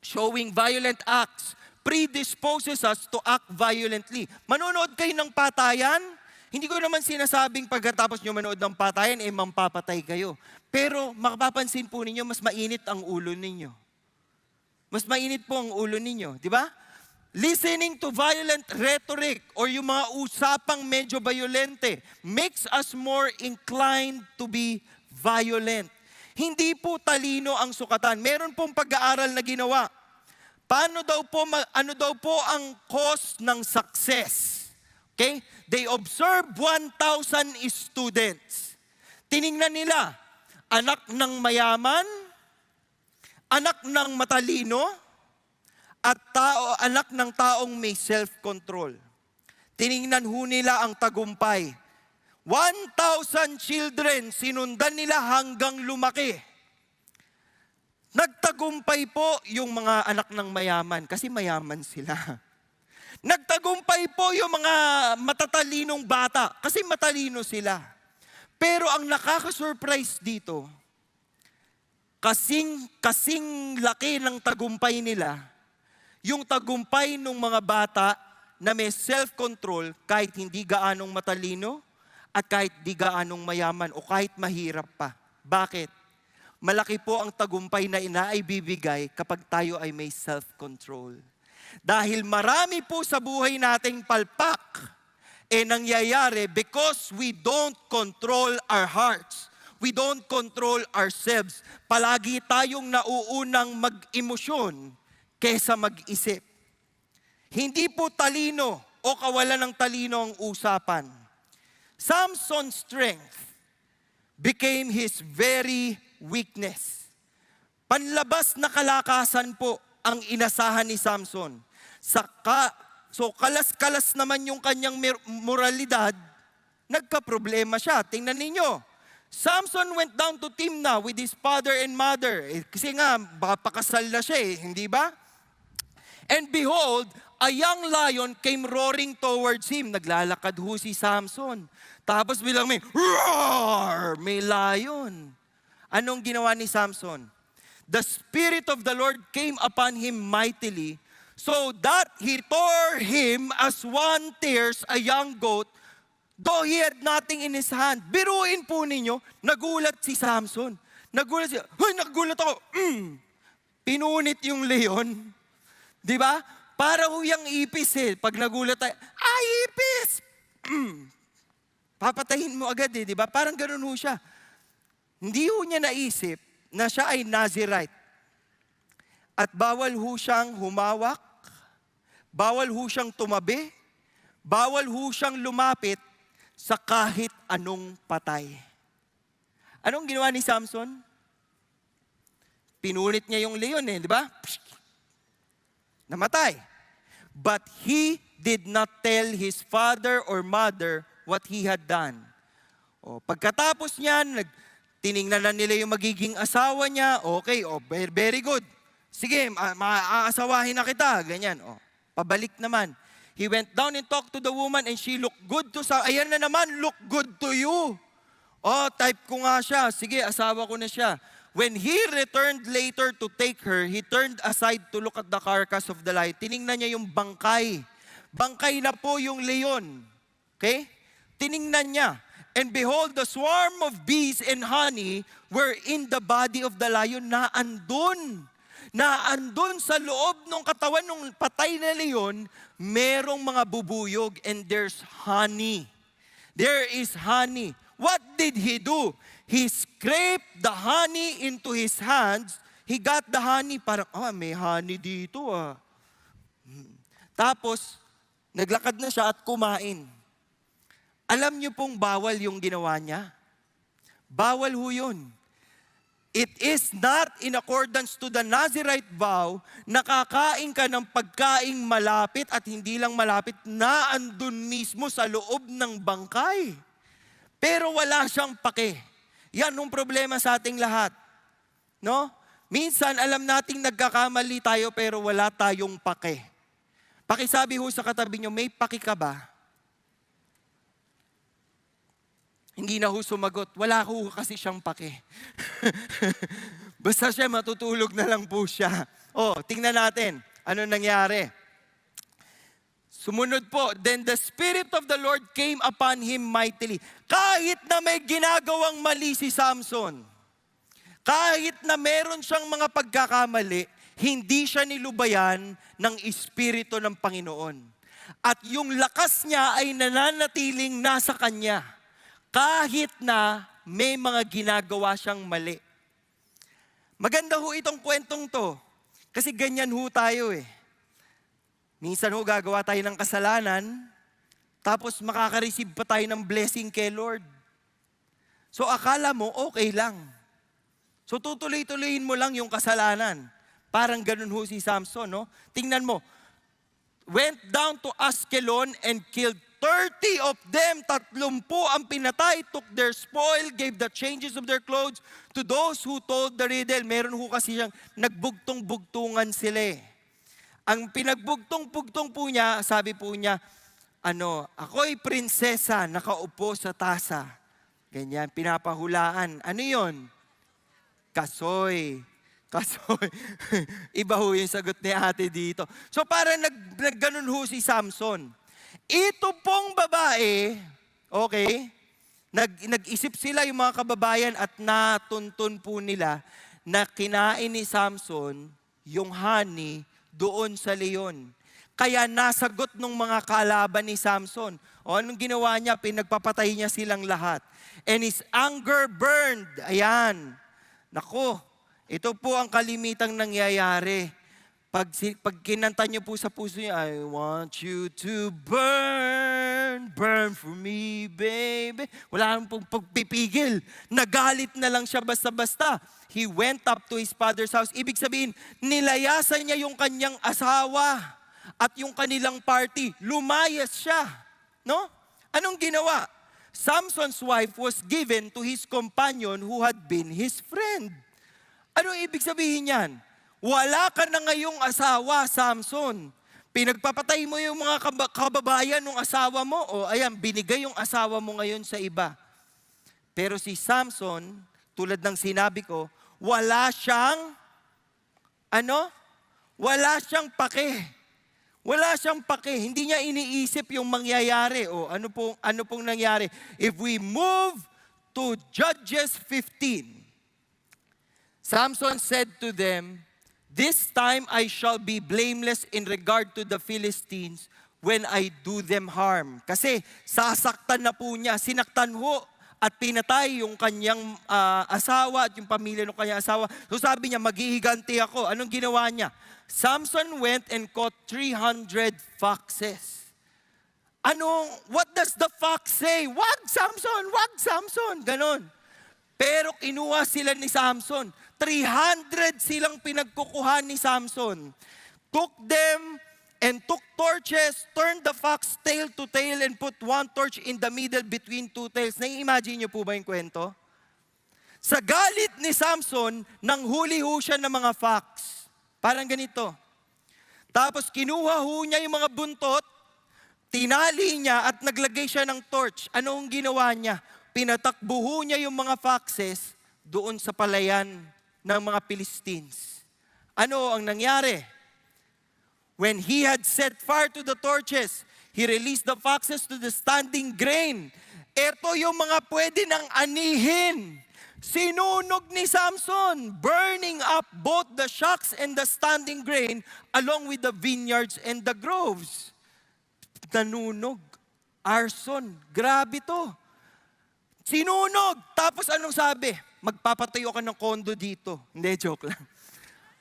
showing violent acts, predisposes us to act violently. Manonood kayo ng patayan, hindi ko naman sinasabing pagkatapos nyo manood ng patayan, mampapatay kayo. Pero makapapansin po ninyo, mas mainit ang ulo ninyo. Mas mainit po ang ulo ninyo, di ba? Listening to violent rhetoric or yung mga usapang medyo violente makes us more inclined to be violent. Hindi po talino ang sukatan. Meron pong pag-aaral na ginawa. Ano daw po ang cause ng success? Okay? They observed 1,000 students. Tiningnan nila, anak ng mayaman, anak ng matalino, at anak ng taong may self-control. Tiningnan ho nila ang tagumpay. 1,000 children, sinundan nila hanggang lumaki. Nagtagumpay po yung mga anak ng mayaman kasi mayaman sila. Nagtagumpay po yung mga matatalinong bata kasi matalino sila. Pero ang nakaka-surprise dito, kasing laki ng tagumpay nila, yung tagumpay ng mga bata na may self-control kahit hindi gaanong matalino at kahit di gaanong mayaman o kahit mahirap pa. Bakit? Malaki po ang tagumpay na inaibibigay kapag tayo ay may self-control. Dahil marami po sa buhay nating palpak nangyayari because we don't control our hearts. We don't control ourselves. Palagi tayong nauunang mag-emosyon kesa mag-isip. Hindi po talino o kawalan ng talino ang usapan. Samson's strength became his very weakness. Panlabas na kalakasan po ang inasahan ni Samson. So kalas-kalas naman yung kanyang moralidad, nagka-problema siya. Tingnan ninyo. Samson went down to Timnah with his father and mother. Kasi nga, baka pakasal na siya hindi ba? And behold, a young lion came roaring towards him. Naglalakad ho si Samson. Tapos bilang roar! May lion. Anong ginawa ni Samson? The Spirit of the Lord came upon him mightily, so that he tore him as one tears a young goat, though he had nothing in his hand. Biruin po ninyo, nagulat si Samson. Nagulat siya. Nagulat ako. Pinunit yung leon. Di ba? Para huyang ipis Pag nagulat tayo, ipis! Papatayin mo agad di ba? Parang ganun ho siya. Hindi ho niya naisip na siya ay Nazirite. At bawal ho siyang humawak, bawal ho siyang tumabi, bawal ho siyang lumapit sa kahit anong patay. Anong ginawa ni Samson? Pinunit niya yung leon di ba? Namatay. But he did not tell his father or mother what he had done. Pagkatapos niyan, tiningnan na nila yung magiging asawa niya. Okay, very good. Sige, maaasawahin na kita. Ganyan, pabalik naman. He went down and talked to the woman and she looked good to sa. Ayan na naman, look good to you. Type ko nga siya. Sige, asawa ko na siya. When he returned later to take her, he turned aside to look at the carcass of the lion. Tiningnan niya yung bangkay. Bangkay na po yung leon. Okay? Tiningnan niya. And behold, the swarm of bees and honey were in the body of the lion. Naandun sa loob ng katawan ng patay na leon, merong mga bubuyog and there's honey. There is honey. What did he do? He scraped the honey into his hands. He got the honey, parang, may honey dito Tapos, naglakad na siya at kumain. Alam niyo pong bawal yung ginawa niya? Bawal ho yun. It is not in accordance to the Nazirite vow na kakain ka ng pagkaing malapit at hindi lang malapit na andun mismo sa loob ng bangkay. Pero wala siyang pake. Yan ang problema sa ating lahat. No? Minsan alam nating nagkakamali tayo pero wala tayong pake. Pakisabi ho sa katabi nyo, may pake ka ba? Hindi na ho sumagot. Wala ho kasi siyang pake. Basta siya matutulog na lang po siya. Tingnan natin. Ano nangyari? Sumunod po, then the Spirit of the Lord came upon him mightily. Kahit na may ginagawang mali si Samson, kahit na meron siyang mga pagkakamali, hindi siya nilubayan ng Espiritu ng Panginoon. At yung lakas niya ay nananatiling nasa kanya, kahit na may mga ginagawa siyang mali. Maganda ho itong kwentong to, kasi ganyan ho tayo Minsan ho gagawa tayo ng kasalanan, tapos makaka-receive pa tayo ng blessing kay Lord. So akala mo okay lang. So tutuloy-tuloyin mo lang yung kasalanan. Parang ganun ho si Samson, no? Tingnan mo. Went down to Askelon and killed 30 of them. 30 ang pinatay, took their spoil, gave the changes of their clothes to those who told the riddle. Meron ho kasi siyang nagbugtong-bugtungan sila Ang pinagbugtong-bugtong po niya, sabi po niya, ako'y prinsesa, nakaupo sa tasa. Ganyan, pinapahulaan. Ano yon? Kasoy. Iba ho yung sagot ni ate dito. So parang nagganon ho si Samson. Ito pong babae, okay, nag-isip sila yung mga kababayan at natuntun po nila na kinain ni Samson yung honey doon sa leon. Kaya nasagot ng mga kalaban ni Samson. Anong ginawa niya? Pinagpapatay niya silang lahat. And his anger burned. Ayan. Nako, ito po ang kalimitang nangyayari. Pag kinanta niyo po sa puso niyo, I want you to burn for me, baby. Wala nang pong pagpipigil. Nagalit na lang siya basta-basta. He went up to his father's house. Ibig sabihin, nilayasan niya yung kanyang asawa at yung kanilang party. Lumayas siya. No? Anong ginawa? Samson's wife was given to his companion who had been his friend. Anong ibig sabihin yan? Wala ka na ngayong asawa, Samson. Pinagpapatay mo yung mga kababayan ng asawa mo. Ayan, binigay yung asawa mo ngayon sa iba. Pero si Samson, tulad ng sinabi ko, wala siyang, Wala siyang pake. Wala siyang pake. Hindi niya iniisip yung mangyayari. Ano pong nangyari? If we move to Judges 15, Samson said to them, this time I shall be blameless in regard to the Philistines when I do them harm. Kasi sasaktan na po niya. Sinaktan ho at pinatay yung kanyang asawa at yung pamilya ng kanyang asawa. So sabi niya, maghihiganti ako. Anong ginawa niya? Samson went and caught 300 foxes. What does the fox say? Wag Samson, ganon. Pero kinuha sila ni Samson. 300 silang pinagkukuhan ni Samson. Took them and took torches, turned the fox tail to tail and put one torch in the middle between two tails. Nai-imagine niyo po ba yung kwento? Sa galit ni Samson, nanghuli ho siya ng mga fox. Parang ganito. Tapos kinuha ho niya yung mga buntot, tinali niya at naglagay siya ng torch. Anong ginawa niya? Pinatakbo ho niya yung mga foxes doon sa palayan ng mga Philistines. Ano ang nangyari? When he had set fire to the torches, he released the foxes to the standing grain. Ito yung mga pwede nang anihin. Sinunog ni Samson, burning up both the shocks and the standing grain along with the vineyards and the groves. Nanunog. Arson. Grabe to. Sinunog. Tapos anong sabi? Magpapatayo ka ng kondo dito. Hindi, joke lang.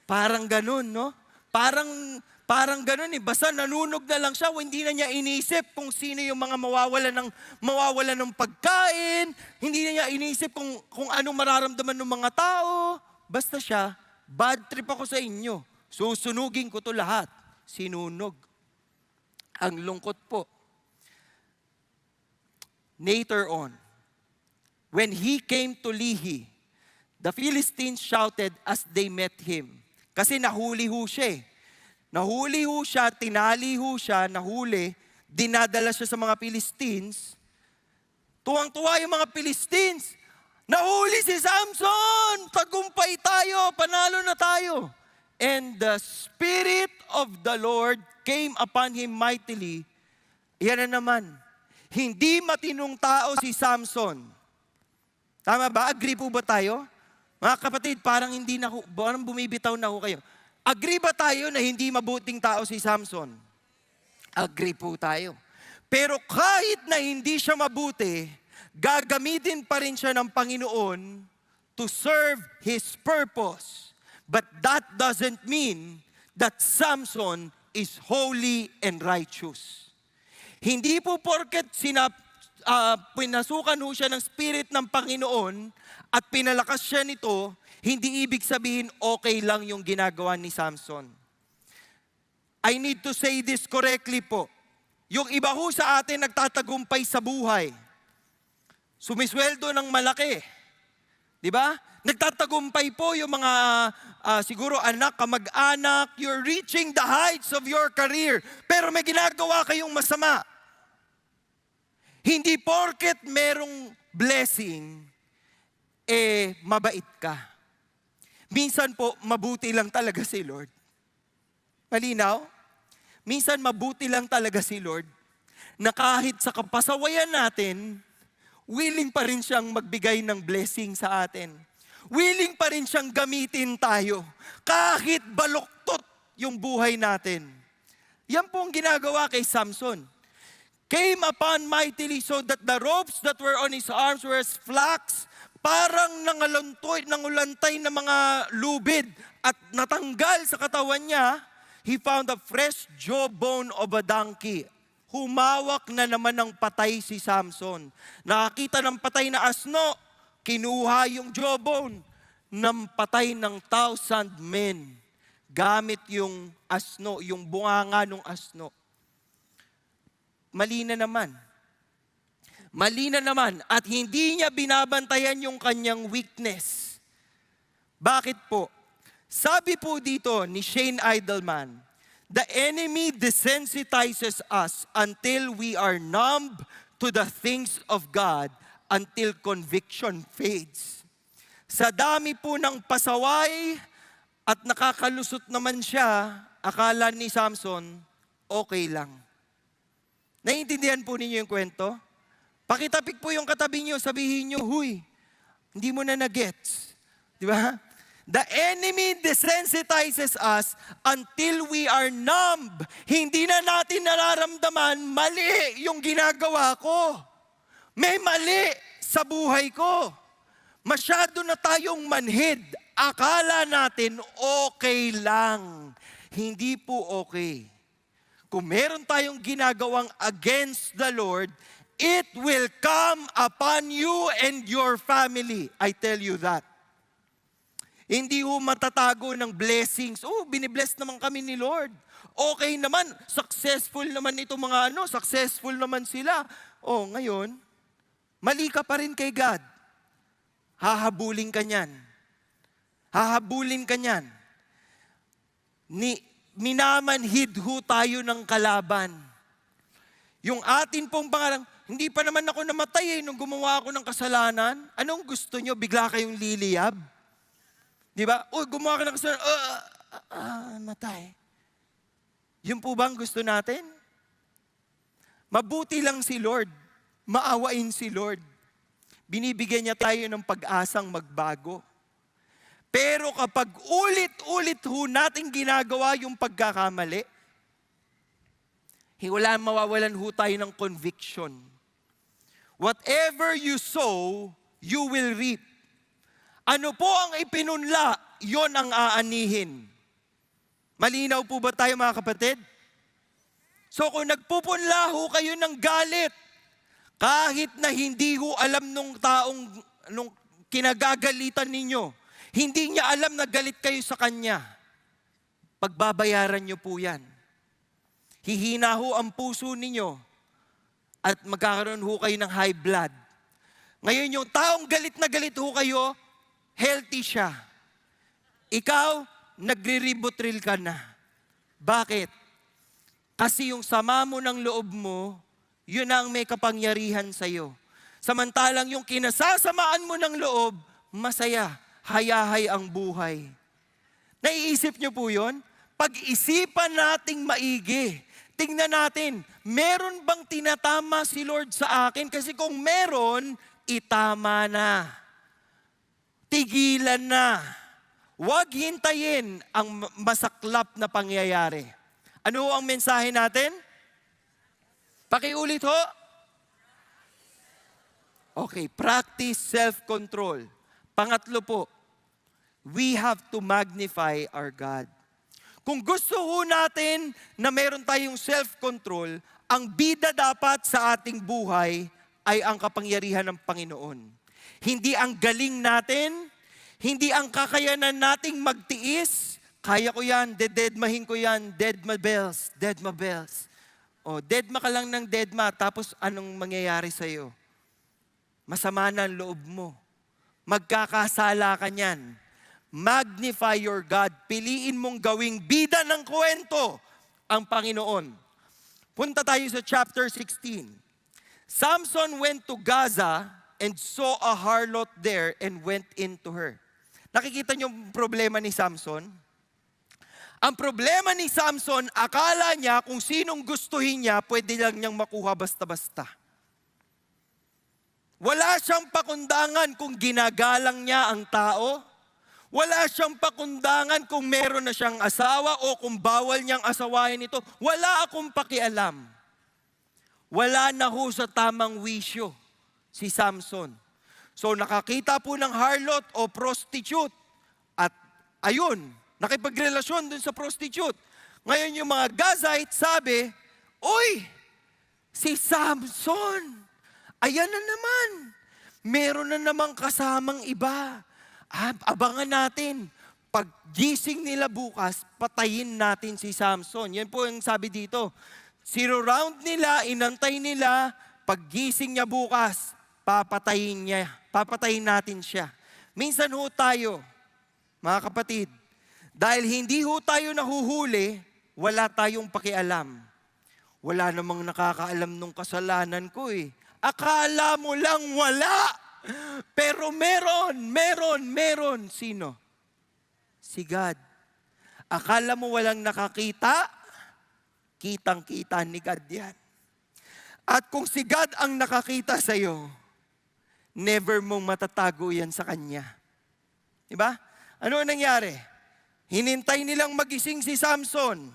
Parang ganun, no? Parang ganun eh. Basta nanunog na lang siya. Hindi na niya inisip kung sino yung mga mawawala ng pagkain. Hindi na niya inisip kung anong mararamdaman ng mga tao. Basta siya, bad trip ako sa inyo. Susunugin ko to lahat. Sinunog. Ang lungkot po. Later on, when he came to Lehi, the Philistines shouted as they met him. Kasi nahuli ho siya eh. Nahuli ho siya, tinali ho siya, nahuli, dinadala siya sa mga Philistines. Tuwang-tuwa yung mga Philistines. Nahuli si Samson! Tagumpay tayo! Panalo na tayo! And the Spirit of the Lord came upon him mightily. Yan na naman. Hindi matinong tao si Samson. Tama ba? Agree po ba tayo? Mga kapatid, parang bumibitaw na ho kayo. Agree ba tayo na hindi mabuting tao si Samson? Agree po tayo. Pero kahit na hindi siya mabuti, gagamitin pa rin siya ng Panginoon to serve His purpose. But that doesn't mean that Samson is holy and righteous. Hindi po porket pinasukan ho siya ng Spirit ng Panginoon at pinalakas siya nito, hindi ibig sabihin okay lang yung ginagawa ni Samson. I need to say this correctly po. Yung iba ho sa atin nagtatagumpay sa buhay. Sumisweldo ng malaki. Di ba? Nagtatagumpay po yung mga siguro anak, kamag-anak, you're reaching the heights of your career. Pero may ginagawa kayong masama. Hindi porket merong blessing, mabait ka. Minsan po, mabuti lang talaga si Lord. Malinaw? Minsan mabuti lang talaga si Lord na kahit sa kapasawayan natin, willing pa rin siyang magbigay ng blessing sa atin. Willing pa rin siyang gamitin tayo kahit baluktot yung buhay natin. Yan po ang ginagawa kay Samson. Came upon mightily so that the ropes that were on his arms were as flax, parang nangulantay na mga lubid at natanggal sa katawan niya. He found a fresh jawbone of a donkey. Humawak na naman ng patay si Samson. Nakakita ng patay na asno, kinuha yung jawbone ng patay ng 1,000 men. Gamit yung asno, yung bunganga ng asno. Mali na naman. Mali na naman at hindi niya binabantayan yung kanyang weakness. Bakit po? Sabi po dito ni Shane Idleman, the enemy desensitizes us until we are numb to the things of God until conviction fades. Sa dami po ng pasaway at nakakalusot naman siya, akala ni Samson, okay lang. Naiintindihan po ninyo yung kwento? Pakitapik po yung katabi niyo, sabihin niyo, huy, hindi mo na na-gets. Di ba? The enemy desensitizes us until we are numb. Hindi na natin nararamdaman, mali yung ginagawa ko. May mali sa buhay ko. Masyado na tayong manhid. Akala natin okay lang. Hindi po okay. Kung meron tayong ginagawang against the Lord, it will come upon you and your family. I tell you that. Hindi ho matatago ng blessings. Oh, binibless naman kami ni Lord. Okay naman, successful naman ito mga successful naman sila. Oh, ngayon, mali ka pa rin kay God. Hahabulin ka niyan. Hahabulin ka niyan. Minamanhid ho tayo ng kalaban. Yung atin pong pangarang, hindi pa naman ako namatay nung gumawa ako ng kasalanan. Anong gusto nyo? Bigla kayong liliyab? Di ba? O, gumawa ka ng kasalanan, matay. Yun po bang gusto natin? Mabuti lang si Lord. Maawain si Lord. Binibigyan niya tayo ng pag-asang magbago. Pero kapag ulit-ulit ho natin ginagawa yung pagkakamali, wala mawawalan ho tayo ng conviction. Whatever you sow, you will reap. Ano po ang ipinunla, yon ang aanihin. Malinaw po ba tayo mga kapatid? So kung nagpupunla ho kayo ng galit, kahit na hindi ho alam nung kinagagalitan ninyo, hindi niya alam na galit kayo sa kanya, pagbabayaran niyo po yan. Hihina ho ang puso ninyo at magkakaroon ho kayo ng high blood. Ngayon yung taong galit na galit ho kayo, healthy siya. Ikaw, nagre-ribotril ka na. Bakit? Kasi yung sama mo ng loob mo, yun ang may kapangyarihan sa'yo. Samantalang yung kinasasamaan mo ng loob, masaya, hayahay ang buhay. Naiisip niyo po yun? Pag-isipan nating maigi. Tingnan natin, meron bang tinatama si Lord sa akin? Kasi kung meron, itama na. Tigilan na. Huwag hintayin ang masaklap na pangyayari. Ano ang mensahe natin? Pakiulit ho. Okay, practice self-control. Pangatlo po, we have to magnify our God. Kung gusto ho natin na meron tayong self-control, ang bida dapat sa ating buhay ay ang kapangyarihan ng Panginoon. Hindi ang galing natin, hindi ang kakayanan nating magtiis. Kaya ko yan, dededmahin ko yan, deadma bells, deadma bells. O, deadma ka lang ng deadma, tapos anong mangyayari sa'yo? Masama na ang loob mo. Magkakasala ka niyan. Magnify your God. Piliin mong gawing bida ng kwento ang Panginoon. Punta tayo sa chapter 16. Samson went to Gaza and saw a harlot there and went into her. Nakikita niyo yung problema ni Samson? Ang problema ni Samson, akala niya kung sinong gustuhin niya, pwede lang niyang makuha basta-basta. Wala siyang pakundangan kung ginagalang niya ang tao. Wala siyang pakundangan kung meron na siyang asawa o kung bawal niyang asawahin ito. Wala akong pakialam. Wala na ho sa tamang wisyo si Samson. So nakakita po ng harlot o prostitute at ayun, nakipagrelasyon dun sa prostitute. Ngayon yung mga Gazite sabi, "Uy, si Samson, ayan na naman. Meron na namang kasamang iba. Abangan natin. Paggising nila bukas, patayin natin si Samson." Yan po yung sabi dito. Round nila, inantay nila, paggising niya bukas, papatayin natin siya. Minsan ho tayo, mga kapatid, dahil hindi ho tayo nahuhuli, wala tayong pakialam. Wala namang nakakaalam nung kasalanan ko eh. Akala mo lang wala. Pero meron. Sino? Si God. Akala mo walang nakakita? Kitang-kita ni God yan. At kung si God ang nakakita sa'yo, never mong matatago yan sa Kanya. Diba? Ano ang nangyari? Hinintay nilang magising si Samson.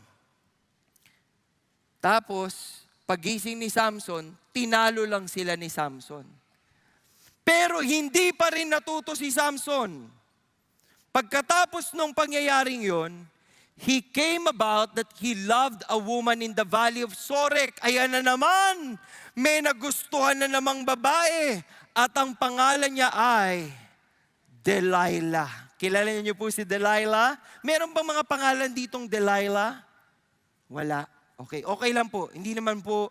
Tapos, pagising ni Samson, tinalo lang sila ni Samson. Pero hindi pa rin natuto si Samson. Pagkatapos nung pangyayaring yon, he came about that he loved a woman in the valley of Sorek. Ayan na naman, may nagustuhan na namang babae. At ang pangalan niya ay Delilah. Kilala niyo po si Delilah? Meron bang mga pangalan ditong Delilah? Wala. Okay lang po. Hindi naman po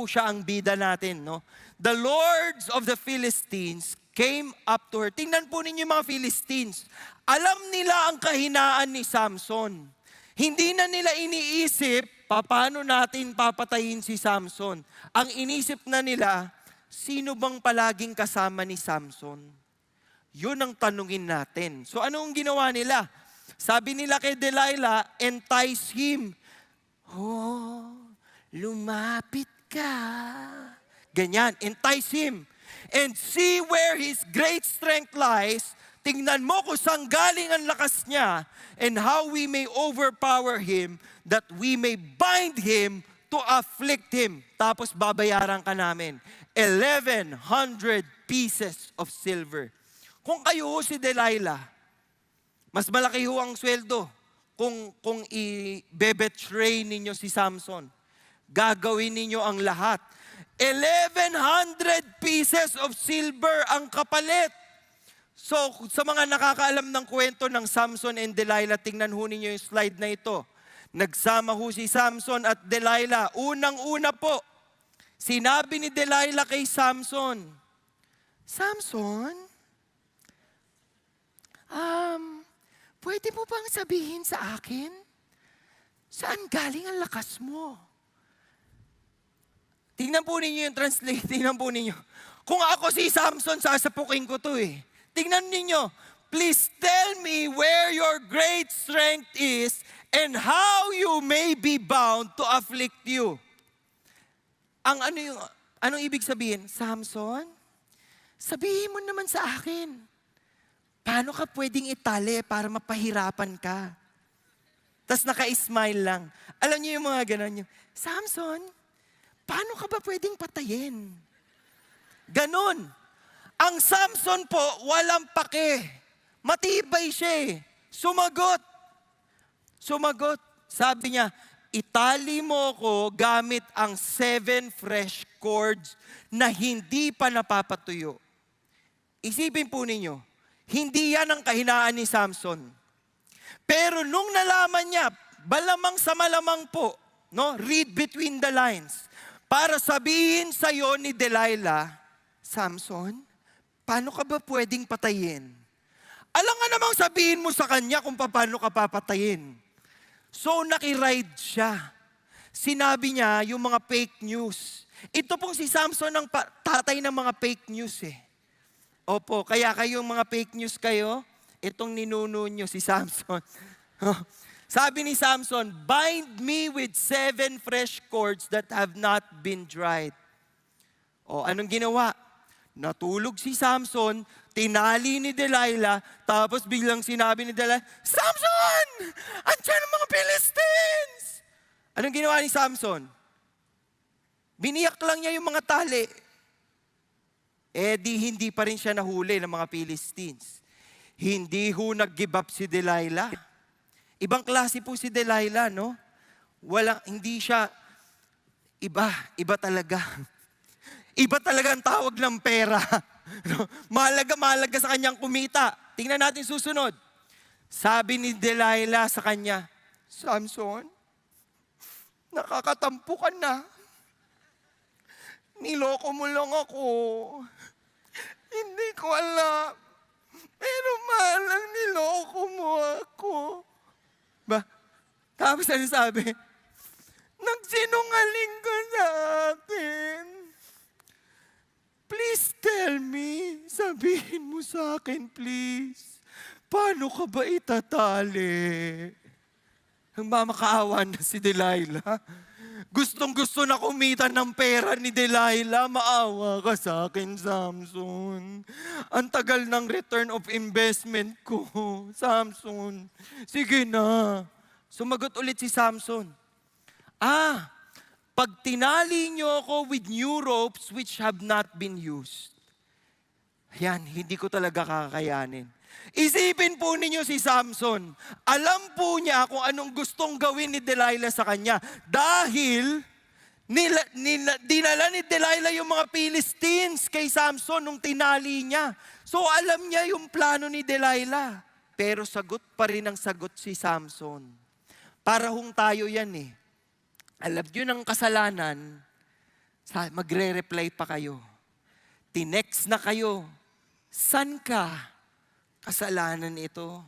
siya ang bida natin, no? The lords of the Philistines came up to her. Tingnan po ninyo yung mga Philistines. Alam nila ang kahinaan ni Samson. Hindi na nila iniisip, paano natin papatayin si Samson. Ang inisip na nila, sino bang palaging kasama ni Samson? Yun ang tanungin natin. So anong ginawa nila? Sabi nila kay Delilah, entice him. Oh, lumapit ka. Ganyan, entice him. And see where his great strength lies. Tingnan mo kung saan galing ang lakas niya and how we may overpower him, that we may bind him to afflict him. Tapos babayaran ka namin. 1,100 pieces of silver. Kung kayo ho si Delilah, mas malaki ho ang sweldo kung i-betray ninyo si Samson. Gagawin ninyo ang lahat. 1,100 pieces of silver ang kapalit. So, sa mga nakakaalam ng kwento ng Samson and Delilah, tingnan ho ninyo yung slide na ito. Nagsama ho si Samson at Delilah. Unang-una po, sinabi ni Delilah kay Samson, Samson, pwede mo bang sabihin sa akin, saan galing ang lakas mo? Tingnan po ninyo yung translate, tingnan po ninyo. Kung ako si Samson, sasapukin ko to eh. Tingnan ninyo, please tell me where your great strength is and how you may be bound to afflict you. Anong ibig sabihin? Samson, sabihin mo naman sa akin, paano ka pwedeng itali para mapahirapan ka? Tapos naka-smile lang. Alam niyo yung mga ganon yung, Samson, paano ka ba pwedeng patayin? Ganon. Ang Samson po, walang pake. Matibay siya eh. Sumagot. Sabi niya, itali mo ko gamit ang 7 fresh cords na hindi pa napapatuyo. Isipin po ninyo, hindi yan ang kahinaan ni Samson. Pero nung nalaman niya, balamang sa malamang po, no? Read between the lines. Para sabihin sa'yo ni Delilah, Samson, paano ka ba pwedeng patayin? Alam nga namang sabihin mo sa kanya kung paano ka papatayin. So nakiride siya. Sinabi niya yung mga fake news. Ito pong si Samson ang tatay ng mga fake news eh. Opo, kaya kayong mga fake news kayo, itong ninuno nyo si Samson. Sabi ni Samson, bind me with 7 fresh cords that have not been dried. O, anong ginawa? Natulog si Samson, tinali ni Delilah, tapos biglang sinabi ni Delilah, Samson! Andiyan ang mga Philistines! Anong ginawa ni Samson? Biniyak lang niya yung mga tali. Hindi pa rin siya nahuli ng mga Philistines. Hindi ho nag-give up si Delilah. Ibang klase po si Delilah, no? Hindi siya, iba talaga. Iba talaga ang tawag ng pera. Mahalaga sa kanyang kumita. Tingnan natin susunod. Sabi ni Delilah sa kanya, Samson, nakakatampo ka na. Niloko mo lang ako. Hindi ko alam. Pero malang niloko mo ako. Tapos ano sabi? Nagsinungaling ka sa akin. Please tell me. Sabihin mo sa akin, please. Paano ka ba itatali? Ang mamakaawa na si Delilah. Gustong-gusto na kumita ng pera ni Delilah. Maawa ka sa akin, Samson. Ang tagal ng return of investment ko, Samson. Sige na. Sumagot ulit si Samson. Pag tinali niyo ako with new ropes which have not been used, Yan, hindi ko talaga kakayanin. Isipin po ninyo si Samson. Alam po niya kung anong gustong gawin ni Delilah sa kanya. Dahil dinala ni Delilah yung mga Philistines kay Samson nung tinali niya. So alam niya yung plano ni Delilah. Pero sagot pa rin ang sagot si Samson. Para hong tayo yan eh. Alam niyo ng kasalanan, magre-reply pa kayo. Tinext na kayo. San ka? Kasalanan ito.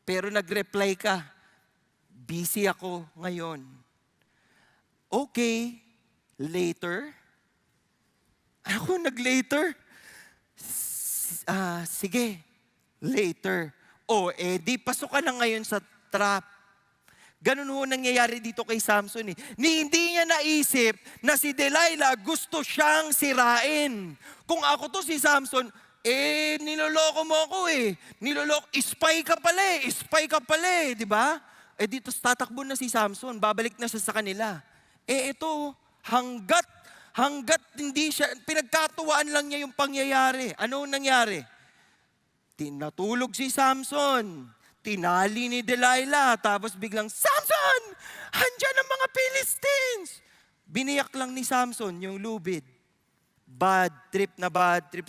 Pero nag-reply ka. Busy ako ngayon. Okay, later. Ako nag-later? Sige, later. Di pasok ka na ngayon sa trap. Ganun ho nangyayari dito kay Samson eh. Hindi niya naisip na si Delilah gusto siyang sirain. Kung ako to si Samson, niloloko mo ako eh. Spy ka pala eh, di ba? Dito tatakbo na si Samson, babalik na siya sa kanila. Ito, hanggat hindi siya, pinagkatuwaan lang niya yung pangyayari. Ano nangyari? Tinatulog si Samson, tinali ni Delilah, tapos biglang, Samson! Handyan ang mga Philistines! Biniyak lang ni Samson yung lubid. Bad trip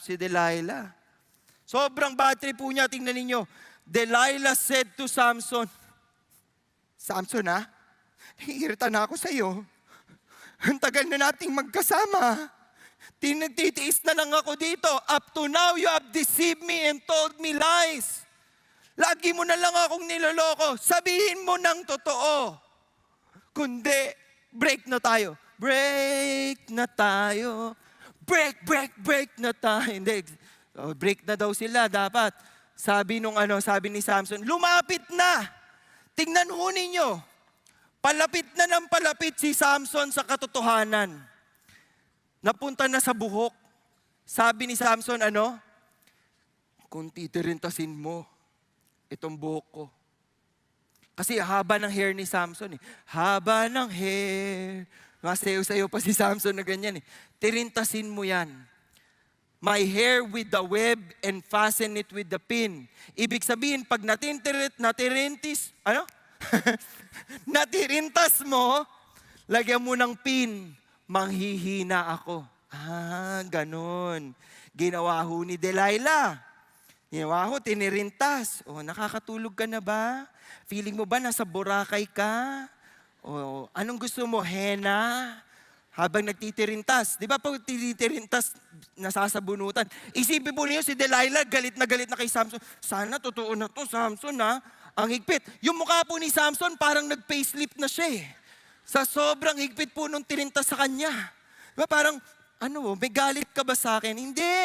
si Delilah. Sobrang bad trip po niya, tingnan ninyo. Delilah said to Samson, Samson naiirita na ako sa iyo. Ang tagal na nating magkasama. Tinititiis na lang ako dito. Up to now, you have deceived me and told me lies. Lagi mo na lang akong niloloko. Sabihin mo ng totoo. Kundi, break na tayo. Break na tayo. Break na tayo. Hindi, break na daw sila dapat. Sabi ni Samson, lumapit na. Tingnan ho ninyo. Palapit na ng palapit si Samson sa katotohanan. Napunta na sa buhok. Sabi ni Samson, kung titirintasin mo itong buhok ko. Kasi haba ng hair ni Samson eh. Haba ng hair. Masayo-sayo pa si Samson na ganyan eh. Tirintasin mo yan. My hair with the web and fasten it with the pin. Ibig sabihin, pag natirintas mo, lagyan mo ng pin, manghihina ako. Ganun. Ginawa ho ni Delilah. Ginawa ho, tinirintas. Nakakatulog ka na ba? Feeling mo ba nasa Boracay ka? Anong gusto mo? Henna? Habang nagtitirintas. Di ba pag titirintas, nasasabunutan. Isipin po niyo si Delilah, galit na kay Samson. Sana totoo na to, Samson Ang higpit. Yung mukha po ni Samson, parang nag-facelift na siya eh. Sa sobrang higpit po nung tirintas sa kanya. Di ba parang, may galit ka ba sa akin? Hindi.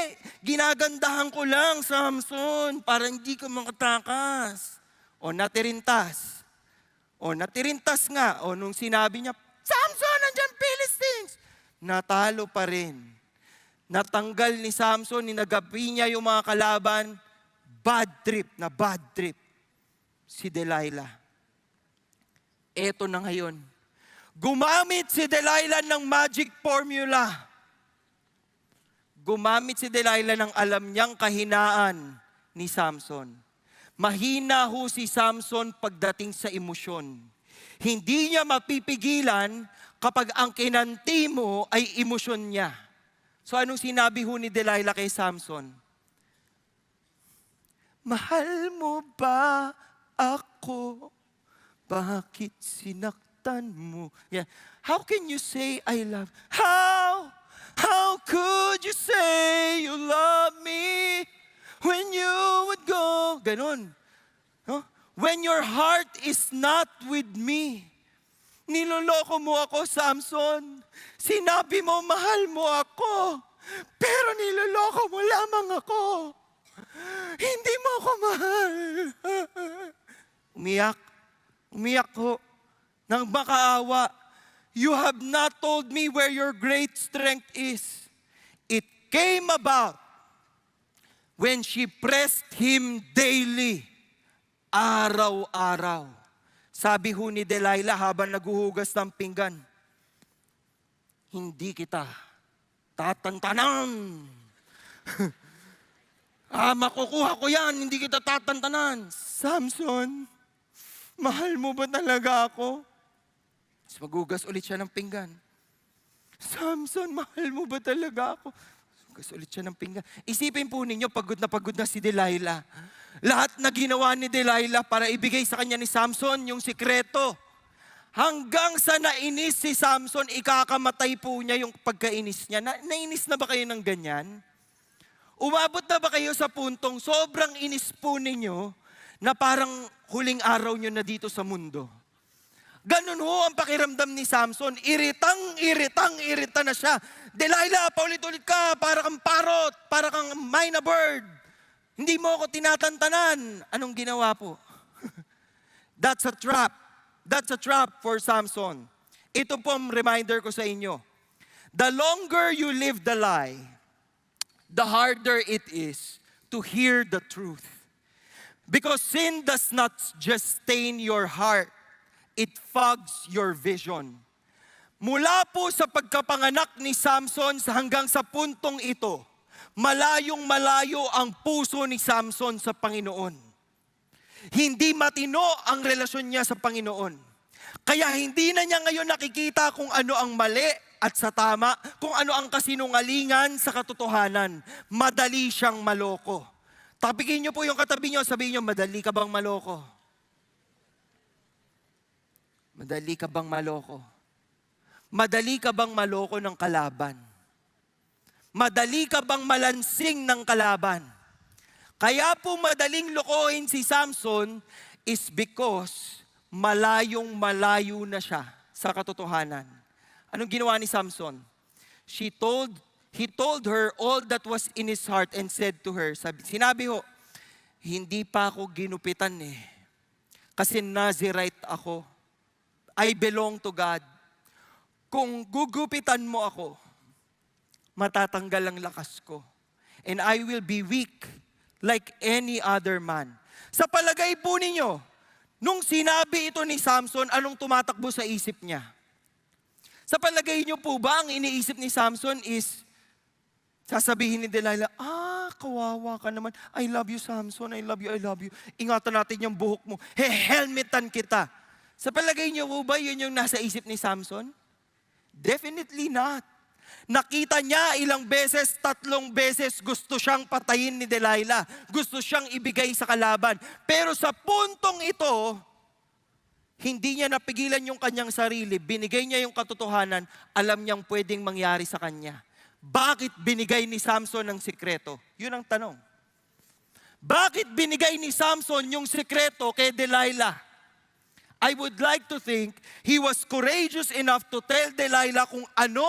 Ginagandahan ko lang, Samson, para hindi ka makatakas. Natirintas. Natirintas nga. Nung sinabi niya, Samson, nandiyan Philistines! Natalo pa rin. Natanggal ni Samson, ninagapi niya yung mga kalaban. Bad trip. Si Delilah. Eto na ngayon. Gumamit si Delilah ng magic formula. Gumamit si Delilah ng alam niyang kahinaan ni Samson. Mahina ho si Samson pagdating sa emosyon. Hindi niya mapipigilan kapag ang kinanti mo ay emosyon niya. So anong sinabi ho ni Delilah kay Samson? Mahal mo ba ako? Bakit sinaktan mo? Yeah. How can you say I love? How could you say you love me when you would go? Ganon. When your heart is not with me. Niloloko mo ako, Samson. Sinabi mo, mahal mo ako. Pero niloloko mo lamang ako. Hindi mo ako mahal. Umiyak ho. Nang makaawa. You have not told me where your great strength is. It came about when she pressed him daily. Araw-araw. Sabi ho ni Delilah habang naguhugas ng pinggan, hindi kita tatantanan. Makukuha ko yan, hindi kita tatantanan. Samson, mahal mo ba talaga ako? Tapos magugas ulit siya ng pinggan. Samson, mahal mo ba talaga ako? Magugas ulit siya ng pinggan. Isipin po ninyo, pagod na si Delilah. Lahat na ginawa ni Delilah para ibigay sa kanya ni Samson yung sikreto. Hanggang sa nainis si Samson, ikakamatay po niya yung pagkainis niya. Nainis na ba kayo ng ganyan? Umabot na ba kayo sa puntong sobrang inis po ninyo na parang huling araw nyo na dito sa mundo? Ganun ho ang pakiramdam ni Samson. Irita na siya. Delilah, paulit-ulit ka, para kang parrot, para kang myna bird. Hindi mo ako tinatantanan. Anong ginawa po? That's a trap. That's a trap for Samson. Ito po ang reminder ko sa inyo. The longer you live the lie, the harder it is to hear the truth. Because sin does not just stain your heart, it fogs your vision. Mula po sa pagkapanganak ni Samson hanggang sa puntong ito, malayong malayo ang puso ni Samson sa Panginoon. Hindi matino ang relasyon niya sa Panginoon. Kaya hindi na niya ngayon nakikita kung ano ang mali at sa tama, kung ano ang kasinungalingan sa katotohanan. Madali siyang maloko. Tapikin niyo po yung katabi niyo, sabihin niyo, madali ka bang maloko? Madali ka bang maloko? Madali ka bang maloko ng kalaban? Madali ka bang malansing ng kalaban? Kaya po madaling lokohin si Samson is because malayong malayo na siya sa katotohanan. Anong ginawa ni Samson? He told her all that was in his heart and said to her, sinabi ho, hindi pa ako ginupitan kasi Nazirite ako. I belong to God. Kung gugupitan mo ako, matatanggal ang lakas ko. And I will be weak like any other man. Sa palagay po ninyo, nung sinabi ito ni Samson, anong tumatakbo sa isip niya? Sa palagay niyo po ba, ang iniisip ni Samson is, sasabihin ni Delilah, kawawa ka naman. I love you, Samson. I love you. Ingatan natin yung buhok mo. Helmetan kita. Sa palagay niyo po ba, yun yung nasa isip ni Samson? Definitely not. Nakita niya ilang beses, 3 beses, gusto siyang patayin ni Delilah. Gusto siyang ibigay sa kalaban. Pero sa puntong ito, hindi niya napigilan yung kanyang sarili. Binigay niya yung katotohanan. Alam niyang pwedeng mangyari sa kanya. Bakit binigay ni Samson ang sikreto? Yun ang tanong. Bakit binigay ni Samson yung sikreto kay Delilah? I would like to think he was courageous enough to tell Delilah kung ano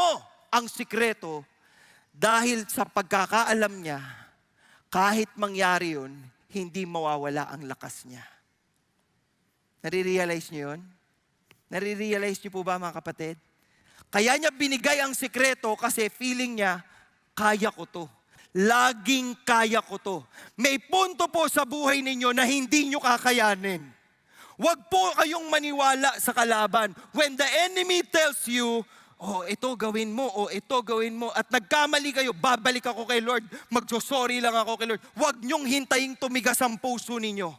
ang sikreto dahil sa pagkakaalam niya, kahit mangyari yun, hindi mawawala ang lakas niya. Nare-realize niyo yun? Nare-realize niyo po ba mga kapatid? Kaya niya binigay ang sikreto kasi feeling niya, kaya ko to. Laging kaya ko to. May punto po sa buhay ninyo na hindi niyo kakayanin. Huwag po kayong maniwala sa kalaban. When the enemy tells you, ito gawin mo, ito gawin mo, at nagkamali kayo, babalik ako kay Lord, magsosorry lang ako kay Lord. Huwag niyong hintayin tumigas ang puso ninyo.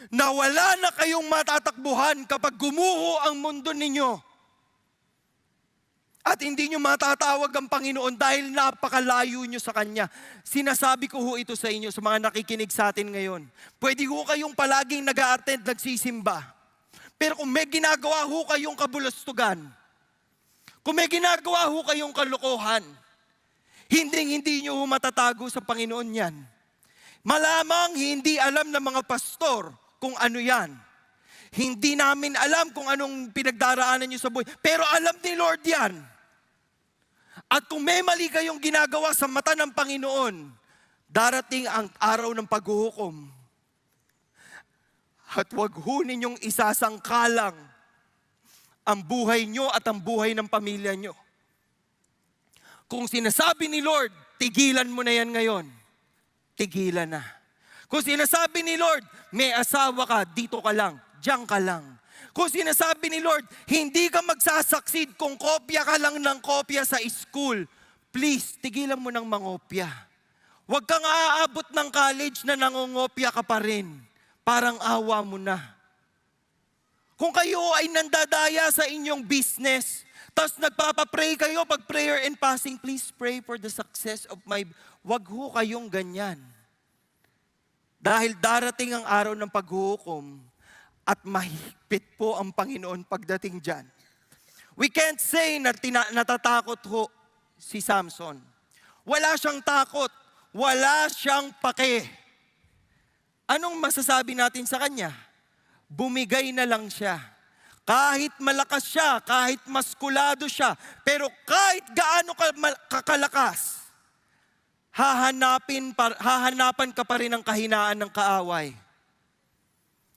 Nawala na kayong matatakbuhan kapag gumuho ang mundo ninyo. At hindi nyo matatawag ang Panginoon dahil napakalayo nyo sa Kanya. Sinasabi ko ho ito sa inyo, sa mga nakikinig sa atin ngayon. Pwede ho kayong palaging nag-a-attend, nagsisimba. Pero kung may ginagawa ho kayong kabulastugan, kung may ginagawa ho kayong kalokohan, hindi nyo ho matatago sa Panginoon yan. Malamang hindi alam ng mga pastor kung ano yan. Hindi namin alam kung anong pinagdaraanan nyo sa buhay. Pero alam ni Lord yan. At kung may mali kayong ginagawa sa mata ng Panginoon, darating ang araw ng paghuhukom. At huwag ho ninyong isasangkalang ang buhay nyo at ang buhay ng pamilya nyo. Kung sinasabi ni Lord, tigilan mo na yan ngayon, tigilan na. Kung sinasabi ni Lord, may asawa ka, dito ka lang, diyan ka lang. Kung sinasabi ni Lord, hindi ka magsasucceed kung kopya ka lang ng kopya sa school, please, tigilan mo ng mangopya. Huwag kang aabot ng college na nangungopia ka pa rin. Parang awa mo na. Kung kayo ay nandadaya sa inyong business, tapos nagpapapray kayo pag prayer and fasting, please pray for the success of my... Huwag ho kayong ganyan. Dahil darating ang araw ng paghuhukom at mahigpit po ang Panginoon pagdating dyan. We can't say na natatakot ho si Samson. Wala siyang takot. Wala siyang pake. Anong masasabi natin sa kanya? Bumigay na lang siya. Kahit malakas siya, kahit maskulado siya, pero kahit gaano kakalakas, hahanapan ka pa rin ng kahinaan ng kaaway.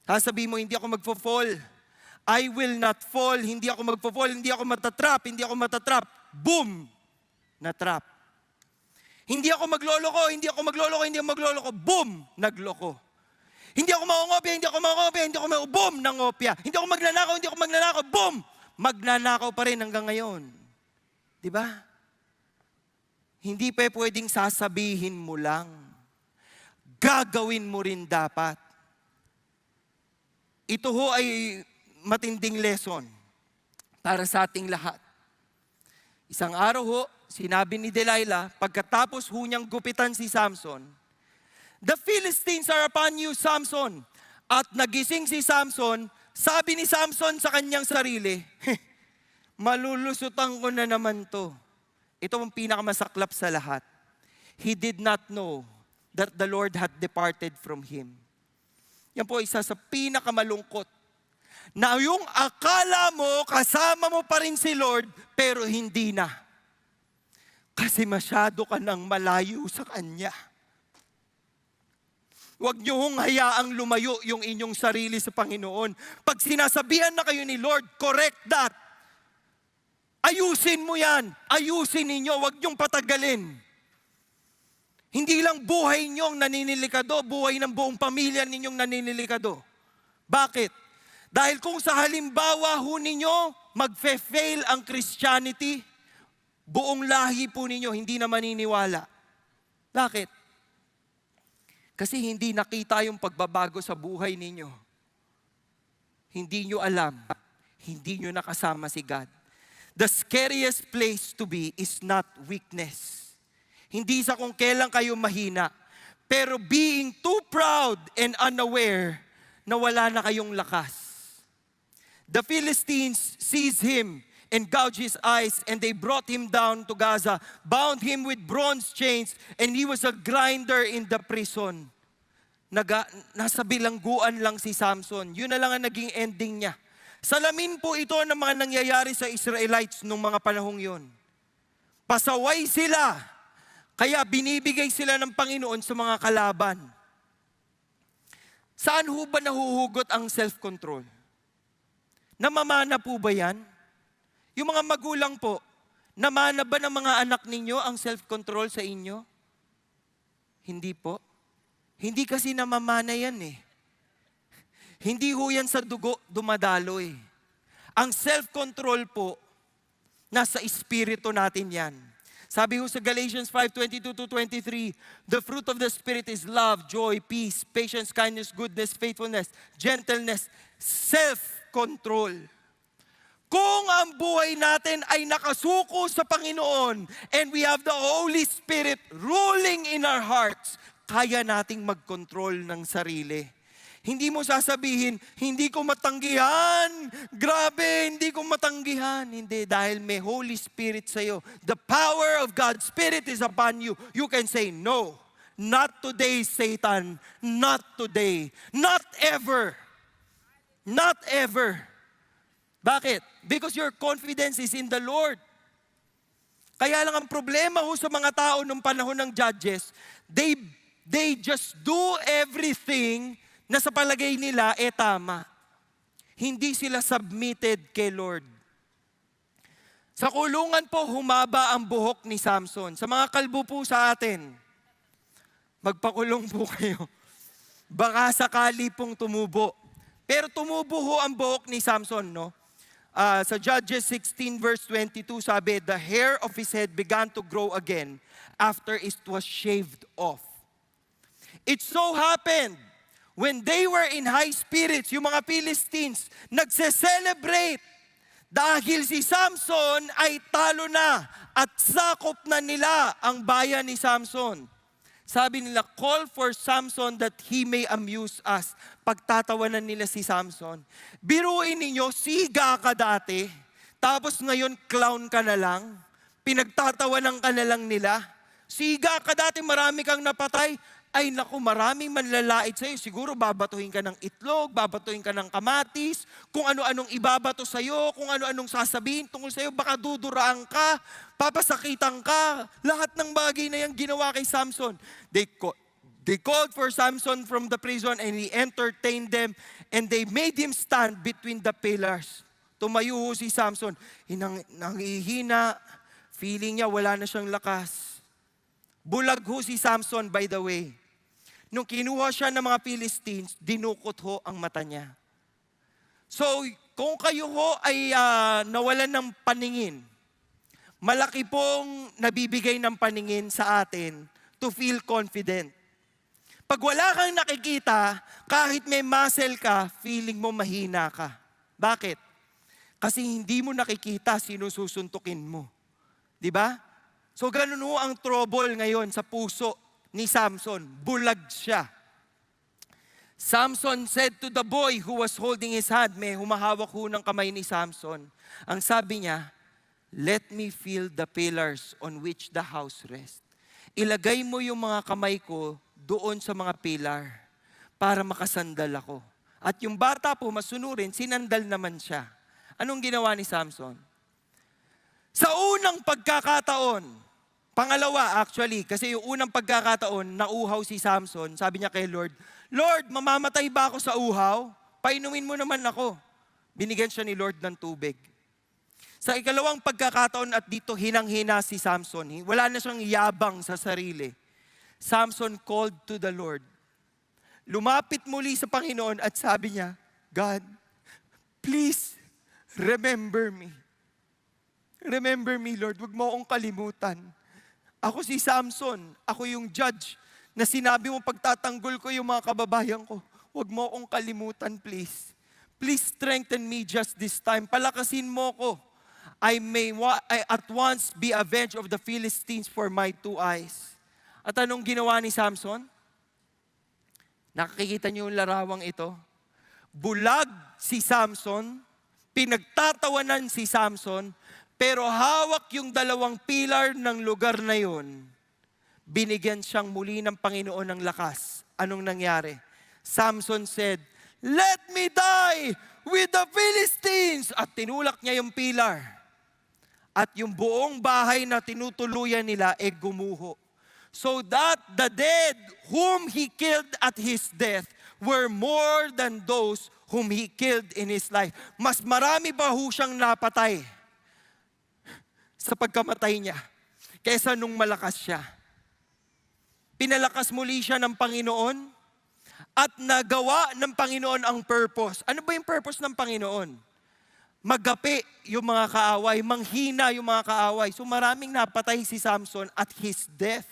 Sasabihin mo, hindi ako magfo-fall. I will not fall. Hindi ako magfo-fall. Hindi ako matatrap. Hindi ako matatrap. Boom! Natrap. Hindi ako magloloko. Hindi ako magloloko. Hindi ako magloloko. Boom! Nagloko. Hindi ako mangongopya. Hindi ako mangongopya. Hindi ako boom! Nangopya. Hindi ako magnanakaw. Hindi ako magnanakaw. Boom! Magnanakaw pa rin hanggang ngayon. Diba? Hindi pa pwedeng sasabihin mo lang. Gagawin mo rin dapat. Ito ho ay matinding lesson para sa ating lahat. Isang araw ho, sinabi ni Delilah, pagkatapos ho niyang gupitan si Samson, "The Philistines are upon you, Samson." At nagising si Samson, sabi ni Samson sa kanyang sarili, malulusutan ko na naman to. Ito ang pinakamasaklap sa lahat. He did not know that the Lord had departed from him. Yan po isa sa pinakamalungkot. Na yung akala mo, kasama mo pa rin si Lord, pero hindi na. Kasi masyado ka nang malayo sa Kanya. Huwag niyo hong hayaang lumayo yung inyong sarili sa Panginoon. Pag sinasabihan na kayo ni Lord, correct that. Ayusin mo yan. Ayusin ninyo. Huwag niyong patagalin. Hindi lang buhay ninyong naninilikado, buhay ng buong pamilya ninyong naninilikado. Bakit? Dahil kung sa halimbawa ho ninyo, magfe-fail ang Christianity, buong lahi po ninyo hindi na maniniwala. Bakit? Kasi hindi nakita yung pagbabago sa buhay ninyo. Hindi nyo alam, hindi nyo nakasama si God. The scariest place to be is not weakness. Hindi sa kung kailan kayo mahina, pero being too proud and unaware na wala na kayong lakas. The Philistines seized him and gouged his eyes, and they brought him down to Gaza, bound him with bronze chains, and he was a grinder in the prison. Nasa bilangguan lang si Samson. Yun na lang ang naging ending niya. Salamin po ito ng mga nangyayari sa Israelites nung mga panahong yun. Pasaway sila. Kaya binibigay sila ng Panginoon sa mga kalaban. Saan ho ba nahuhugot ang self-control? Namamana po ba yan? Yung mga magulang po, namana ba ng mga anak ninyo ang self-control sa inyo? Hindi po. Hindi kasi namamana yan eh. Hindi ho yan sa dugo dumadaloy. Ang self-control po, nasa espiritu natin yan. Sabi ho sa Galatians 5:22-23, the fruit of the Spirit is love, joy, peace, patience, kindness, goodness, faithfulness, gentleness, self-control. Kung ang buhay natin ay nakasuko sa Panginoon and we have the Holy Spirit ruling in our hearts, kaya nating mag-control ng sarili. Hindi mo sasabihin, hindi ko matanggihan. Grabe, hindi ko matanggihan. Hindi, dahil may Holy Spirit sa'yo. The power of God's Spirit is upon you. You can say, no, not today, Satan. Not today. Not ever. Not ever. Bakit? Because your confidence is in the Lord. Kaya lang ang problema ho sa mga tao nung panahon ng Judges, they just do everything na sa palagay nila, tama. Hindi sila submitted kay Lord. Sa kulungan po, humaba ang buhok ni Samson. Sa mga kalbo po sa atin, magpakulong po kayo. Baka sakali pong tumubo. Pero tumubo ho ang buhok ni Samson, no? Sa Judges 16 verse 22, sabi, the hair of his head began to grow again after it was shaved off. It so happened, when they were in high spirits, yung mga Philistines, nagse-celebrate dahil si Samson ay talo na at sakop na nila ang bayan ni Samson. Sabi nila, call for Samson that he may amuse us. Pagtatawanan nila si Samson. Biruin ninyo, siga ka dati, tapos ngayon clown ka na lang. Pinagtatawanan ka na lang nila. Siga ka dati, marami kang napatay. Ay naku, maraming manlalait sa'yo. Siguro babatuhin ka ng itlog, babatuhin ka ng kamatis, kung ano-anong ibabato sa'yo, kung ano-anong sasabihin tungkol sa'yo, baka duduraan ka, papasakitan ka. Lahat ng bagay na yan ginawa kay Samson. They called for Samson from the prison and he entertained them and they made him stand between the pillars. Tumayo si Samson, nangihina, feeling niya wala na siyang lakas. Bulag si Samson, by the way. Nung kinuha siya ng mga Philistines, dinukot ang mata niya. So, kung kayo ay nawalan ng paningin, malaki pong nabibigay ng paningin sa atin to feel confident. Pag wala kang nakikita, kahit may muscle ka, feeling mo mahina ka. Bakit? Kasi hindi mo nakikita sino susuntukin mo. Di ba? So ganun ang trouble ngayon sa puso ni Samson. Bulag siya. Samson said to the boy who was holding his hand, may humahawak ng kamay ni Samson. Ang sabi niya, let me feel the pillars on which the house rests. Ilagay mo yung mga kamay ko doon sa mga pillar para makasandal ako. At yung bata po, masunurin, sinandal naman siya. Anong ginawa ni Samson? Sa unang pagkakataon, pangalawa actually, kasi yung unang pagkakataon, nauhaw si Samson, sabi niya kay Lord, Lord, mamamatay ba ako sa uhaw? Painumin mo naman ako. Binigyan siya ni Lord ng tubig. Sa ikalawang pagkakataon at dito hinang-hina si Samson, wala na siyang yabang sa sarili. Samson called to the Lord. Lumapit muli sa Panginoon at sabi niya, God, please remember me. Remember me, Lord. Huwag mo akong kalimutan. Ako si Samson. Ako yung judge na sinabi mo pagtatanggol ko yung mga kababayan ko. Huwag mo akong kalimutan, please. Please strengthen me just this time. Palakasin mo ko. I at once be avenged of the Philistines for my 2 eyes. At anong ginawa ni Samson? Nakikita niyo yung larawang ito? Bulag si Samson, pinagtatawanan si Samson, pero hawak yung 2 pilar ng lugar na yun. Binigyan siyang muli ng Panginoon ng lakas. Anong nangyari? Samson said, let me die with the Philistines! At tinulak niya yung pilar. At yung buong bahay na tinutuluyan nila gumuho. So that the dead whom he killed at his death were more than those whom he killed in his life. Mas marami pa siyang napatay sa pagkamatay niya kaysa nung malakas siya. Pinalakas muli siya ng Panginoon at nagawa ng Panginoon ang purpose. Ano ba yung purpose ng Panginoon? Magapi yung mga kaaway, manghina yung mga kaaway. So maraming napatay si Samson at his death.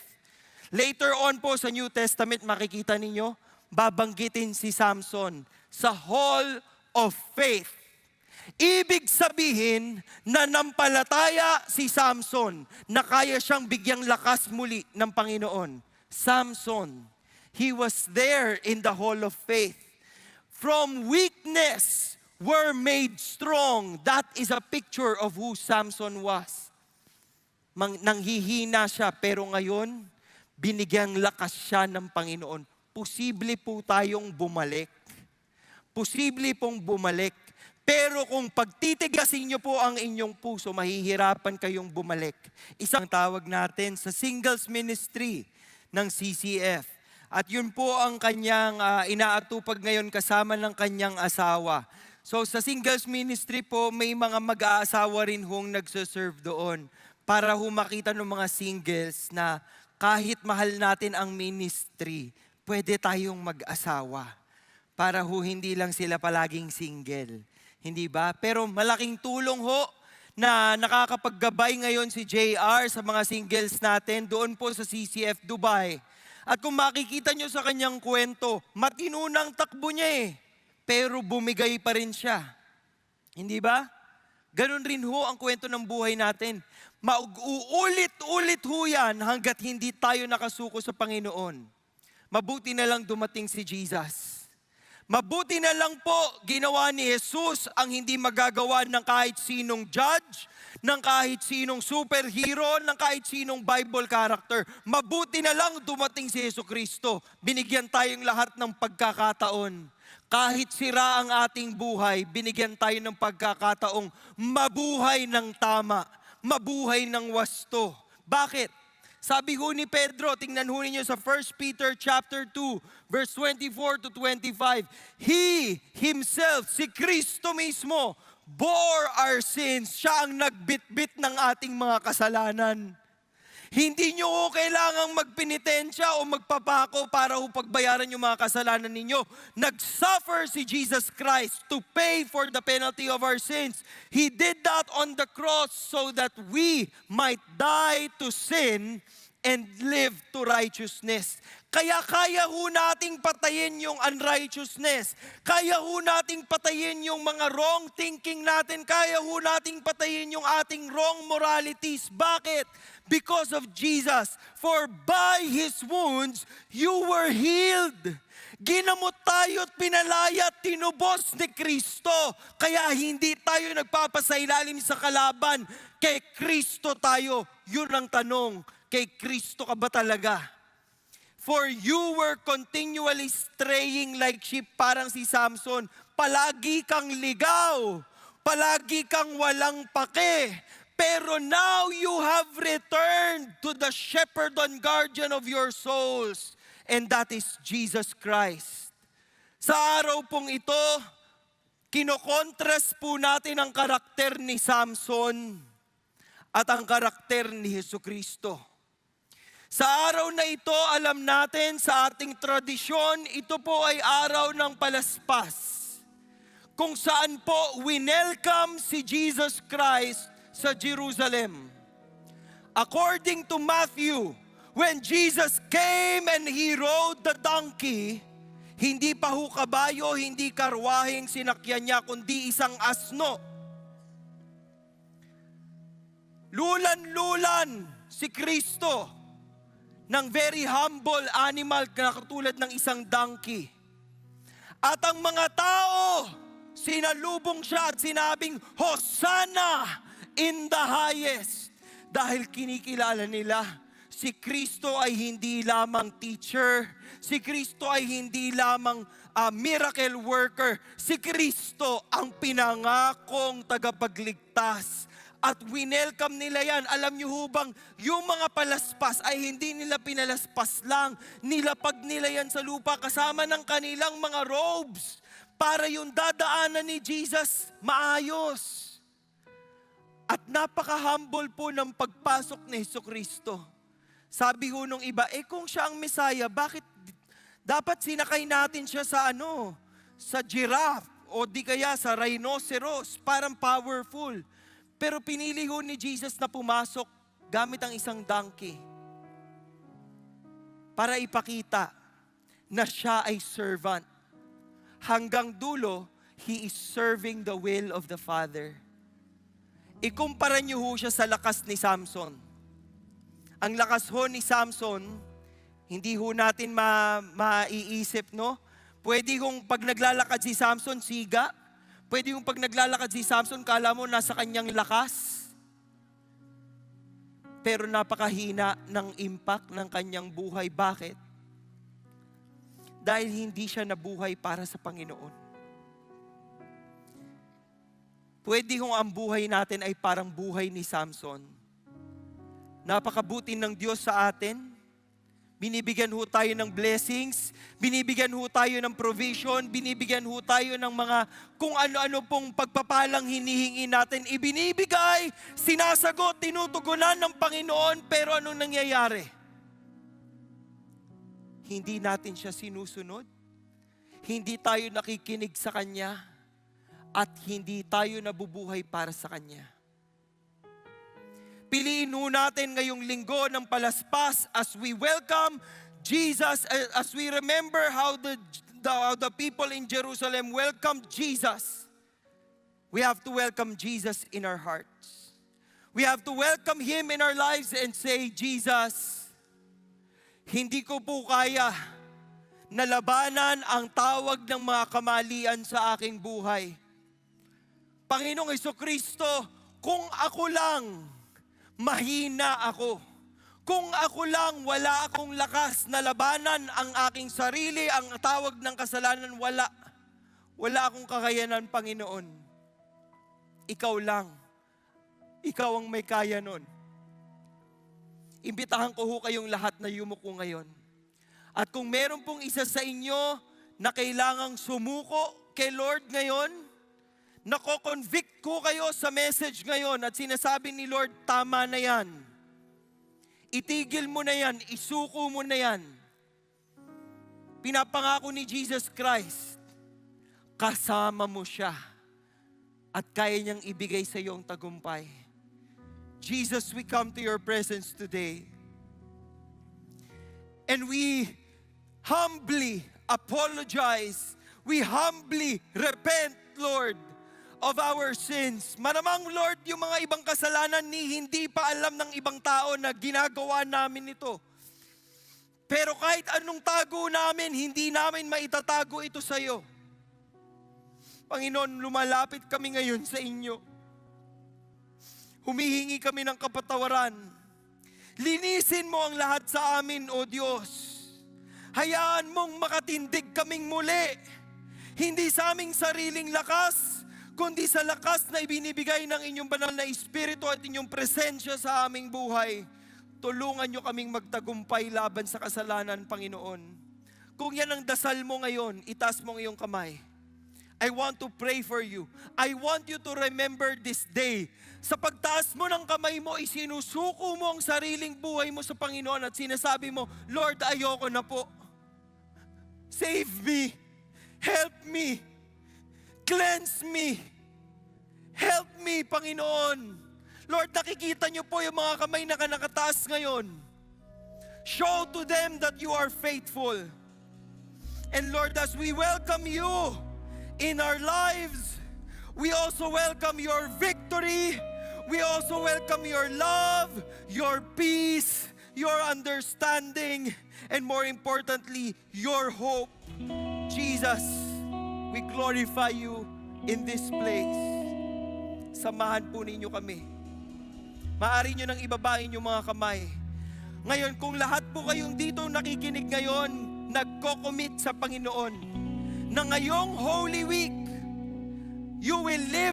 Later on po sa New Testament, makikita ninyo, babanggitin si Samson sa Hall of Faith. Ibig sabihin, nanampalataya si Samson na kaya siyang bigyang lakas muli ng Panginoon. Samson, he was there in the Hall of Faith. From weakness were made strong. That is a picture of who Samson was. Nanghihina siya, pero ngayon, binigyang lakas siya ng Panginoon. Posible po tayong bumalik. Posible pong bumalik. Pero kung pagtitigasin niyo po ang inyong puso, mahihirapan kayong bumalik. Isang tawag natin sa singles ministry ng CCF. At yun po ang kanyang inaatupag ngayon kasama ng kanyang asawa. So sa singles ministry po, may mga mag-aasawa rin hong nagsaserve doon para makita ng mga singles na kahit mahal natin ang ministry, pwede tayong mag-asawa para hindi lang sila palaging single. Hindi ba? Pero malaking tulong na nakakapaggabay ngayon si JR sa mga singles natin doon po sa CCF Dubai. At kung makikita nyo sa kanyang kwento, matino ng takbo niya pero bumigay pa rin siya. Hindi ba? Ganon rin ho ang kwento ng buhay natin. Mauulit-ulit ho yan hanggat hindi tayo nakasuko sa Panginoon. Mabuti na lang dumating si Jesus. Mabuti na lang po ginawa ni Jesus ang hindi magagawa ng kahit sinong judge, ng kahit sinong superhero, ng kahit sinong Bible character. Mabuti na lang dumating si Jesucristo. Binigyan tayong lahat ng pagkakataon. Kahit sira ang ating buhay, binigyan tayo ng pagkakataong mabuhay ng tama, mabuhay ng wasto. Bakit? Sabi ho ni Pedro, tingnan ho ninyo sa 1 Peter chapter 2, verse 24 to 25. He himself, si Kristo mismo, bore our sins. Siya ang nagbitbit ng ating mga kasalanan. Hindi nyo ho kailangang magpenitensya o magpapako para ho pagbayaran yung mga kasalanan ninyo. Nag-suffer si Jesus Christ to pay for the penalty of our sins. He did that on the cross so that we might die to sin and live to righteousness. Kaya kaya ho nating patayin yung unrighteousness. Kaya ho nating patayin yung mga wrong thinking natin. Kaya ho nating patayin yung ating wrong moralities. Bakit? Because of Jesus. For by His wounds, you were healed. Ginamot tayo at pinalaya at tinubos ni Kristo. Kaya hindi tayo nagpapasailalim sa kalaban. Kay Kristo tayo. Yun ang tanong. Kay Kristo ka ba talaga? For you were continually straying like sheep, parang si Samson. Palagi kang ligaw. Palagi kang walang pake. Pero now you have returned to the shepherd and guardian of your souls. And that is Jesus Christ. Sa araw pong ito, kinokontrast po natin ang karakter ni Samson at ang karakter ni Jesucristo. Sa araw na ito, alam natin sa ating tradisyon, ito po ay araw ng palaspas. Kung saan po winelcome si Jesus Christ sa Jerusalem. According to Matthew, when Jesus came and He rode the donkey, hindi pa ho kabayo, hindi karwaheng sinakyan niya, kundi isang asno. Lulan-lulan si Kristo ng very humble animal na katulad ng isang donkey. At ang mga tao, sinalubong siya at sinabing, Hosanna in the highest. Dahil kinikilala nila, si Kristo ay hindi lamang teacher, si Kristo ay hindi lamang miracle worker, si Kristo ang pinangakong tagapagligtas. At winelcome nila yan. Alam niyo hubang yung mga palaspas ay hindi nila pinalaspas lang. Nilapag nila yan sa lupa kasama ng kanilang mga robes para yung dadaanan ni Jesus maayos. At napaka-humble po ng pagpasok ni Jesucristo. Sabi ho nung iba, kung siya ang Messiah, bakit dapat sinakay natin siya sa sa giraffe o di kaya sa rhinoceros, parang powerful. Pero pinili ho ni Jesus na pumasok gamit ang isang donkey para ipakita na siya ay servant. Hanggang dulo, He is serving the will of the Father. Ikumpara niyo ho siya sa lakas ni Samson. Ang lakas ho ni Samson, hindi ho natin maiisip, no? Pwede kung pag naglalakad si Samson, siga. Pwede yung pag naglalakad si Samson, kala mo nasa kanyang lakas. Pero napakahina ng impact ng kanyang buhay. Bakit? Dahil hindi siya nabuhay para sa Panginoon. Pwede kung ang buhay natin ay parang buhay ni Samson. Napakabuti ng Diyos sa atin. Binibigyan ho tayo ng blessings, binibigyan ho tayo ng provision, binibigyan ho tayo ng mga kung ano-ano pong pagpapalang hinihingi natin. Ibinibigay, sinasagot, tinutugunan ng Panginoon, pero anong nangyayari? Hindi natin siya sinusunod. Hindi tayo nakikinig sa Kanya at hindi tayo nabubuhay para sa Kanya. Piliin ho natin ngayong linggo ng palaspas as we welcome Jesus, as we remember how the people in Jerusalem welcomed Jesus, we have to welcome Jesus in our hearts. We have to welcome Him in our lives and say, Jesus, hindi ko po kaya na labanan ang tawag ng mga kamalian sa aking buhay. Panginoong Jesucristo, kung ako lang, mahina ako. Kung ako lang, wala akong lakas na labanan ang aking sarili, ang tawag ng kasalanan, wala. Wala akong kakayanan, Panginoon. Ikaw lang. Ikaw ang may kaya nun. Imbitahan ko ho kayong lahat na yumuko ngayon. At kung meron pong isa sa inyo na kailangang sumuko kay Lord ngayon, nako-convict ko kayo sa message ngayon at sinasabi ni Lord, tama na yan. Itigil mo na yan, isuko mo na yan. Pinapangako ni Jesus Christ, kasama mo siya at kaya niyang ibigay sa iyo ang tagumpay. Jesus, we come to your presence today. And we humbly apologize. We humbly repent, Lord, of our sins. Maramang, Lord, yung mga ibang kasalanan ni hindi pa alam ng ibang tao na ginagawa namin ito. Pero kahit anong tago namin, hindi namin maitatago ito sa iyo. Panginoon, lumalapit kami ngayon sa inyo. Humihingi kami ng kapatawaran. Linisin mo ang lahat sa amin, O Diyos. Hayaan mong makatindig kaming muli. Hindi sa aming sariling lakas, kundi sa lakas na ibinibigay ng inyong banal na Espiritu at inyong presensya sa aming buhay. Tulungan nyo kaming magtagumpay laban sa kasalanan, Panginoon. Kung yan ang dasal mo ngayon, itaas mo ang iyong kamay. I want to pray for you. I want you to remember this day. Sa pagtaas mo ng kamay mo, isinusuko mo ang sariling buhay mo sa Panginoon at sinasabi mo, Lord, ayoko na po. Save me. Help me. Cleanse me. Help me, Panginoon. Lord, nakikita niyo po yung mga kamay na nakataas ngayon. Show to them that you are faithful. And Lord, as we welcome you in our lives, we also welcome your victory. We also welcome your love, your peace, your understanding, and more importantly, your hope. Jesus, we glorify you in this place. Samahan po ninyo kami. Maaari nyo nang ibabain yung mga kamay. Ngayon, kung lahat po kayong dito nakikinig ngayon, nagko-commit sa Panginoon, na ngayong Holy Week, you will live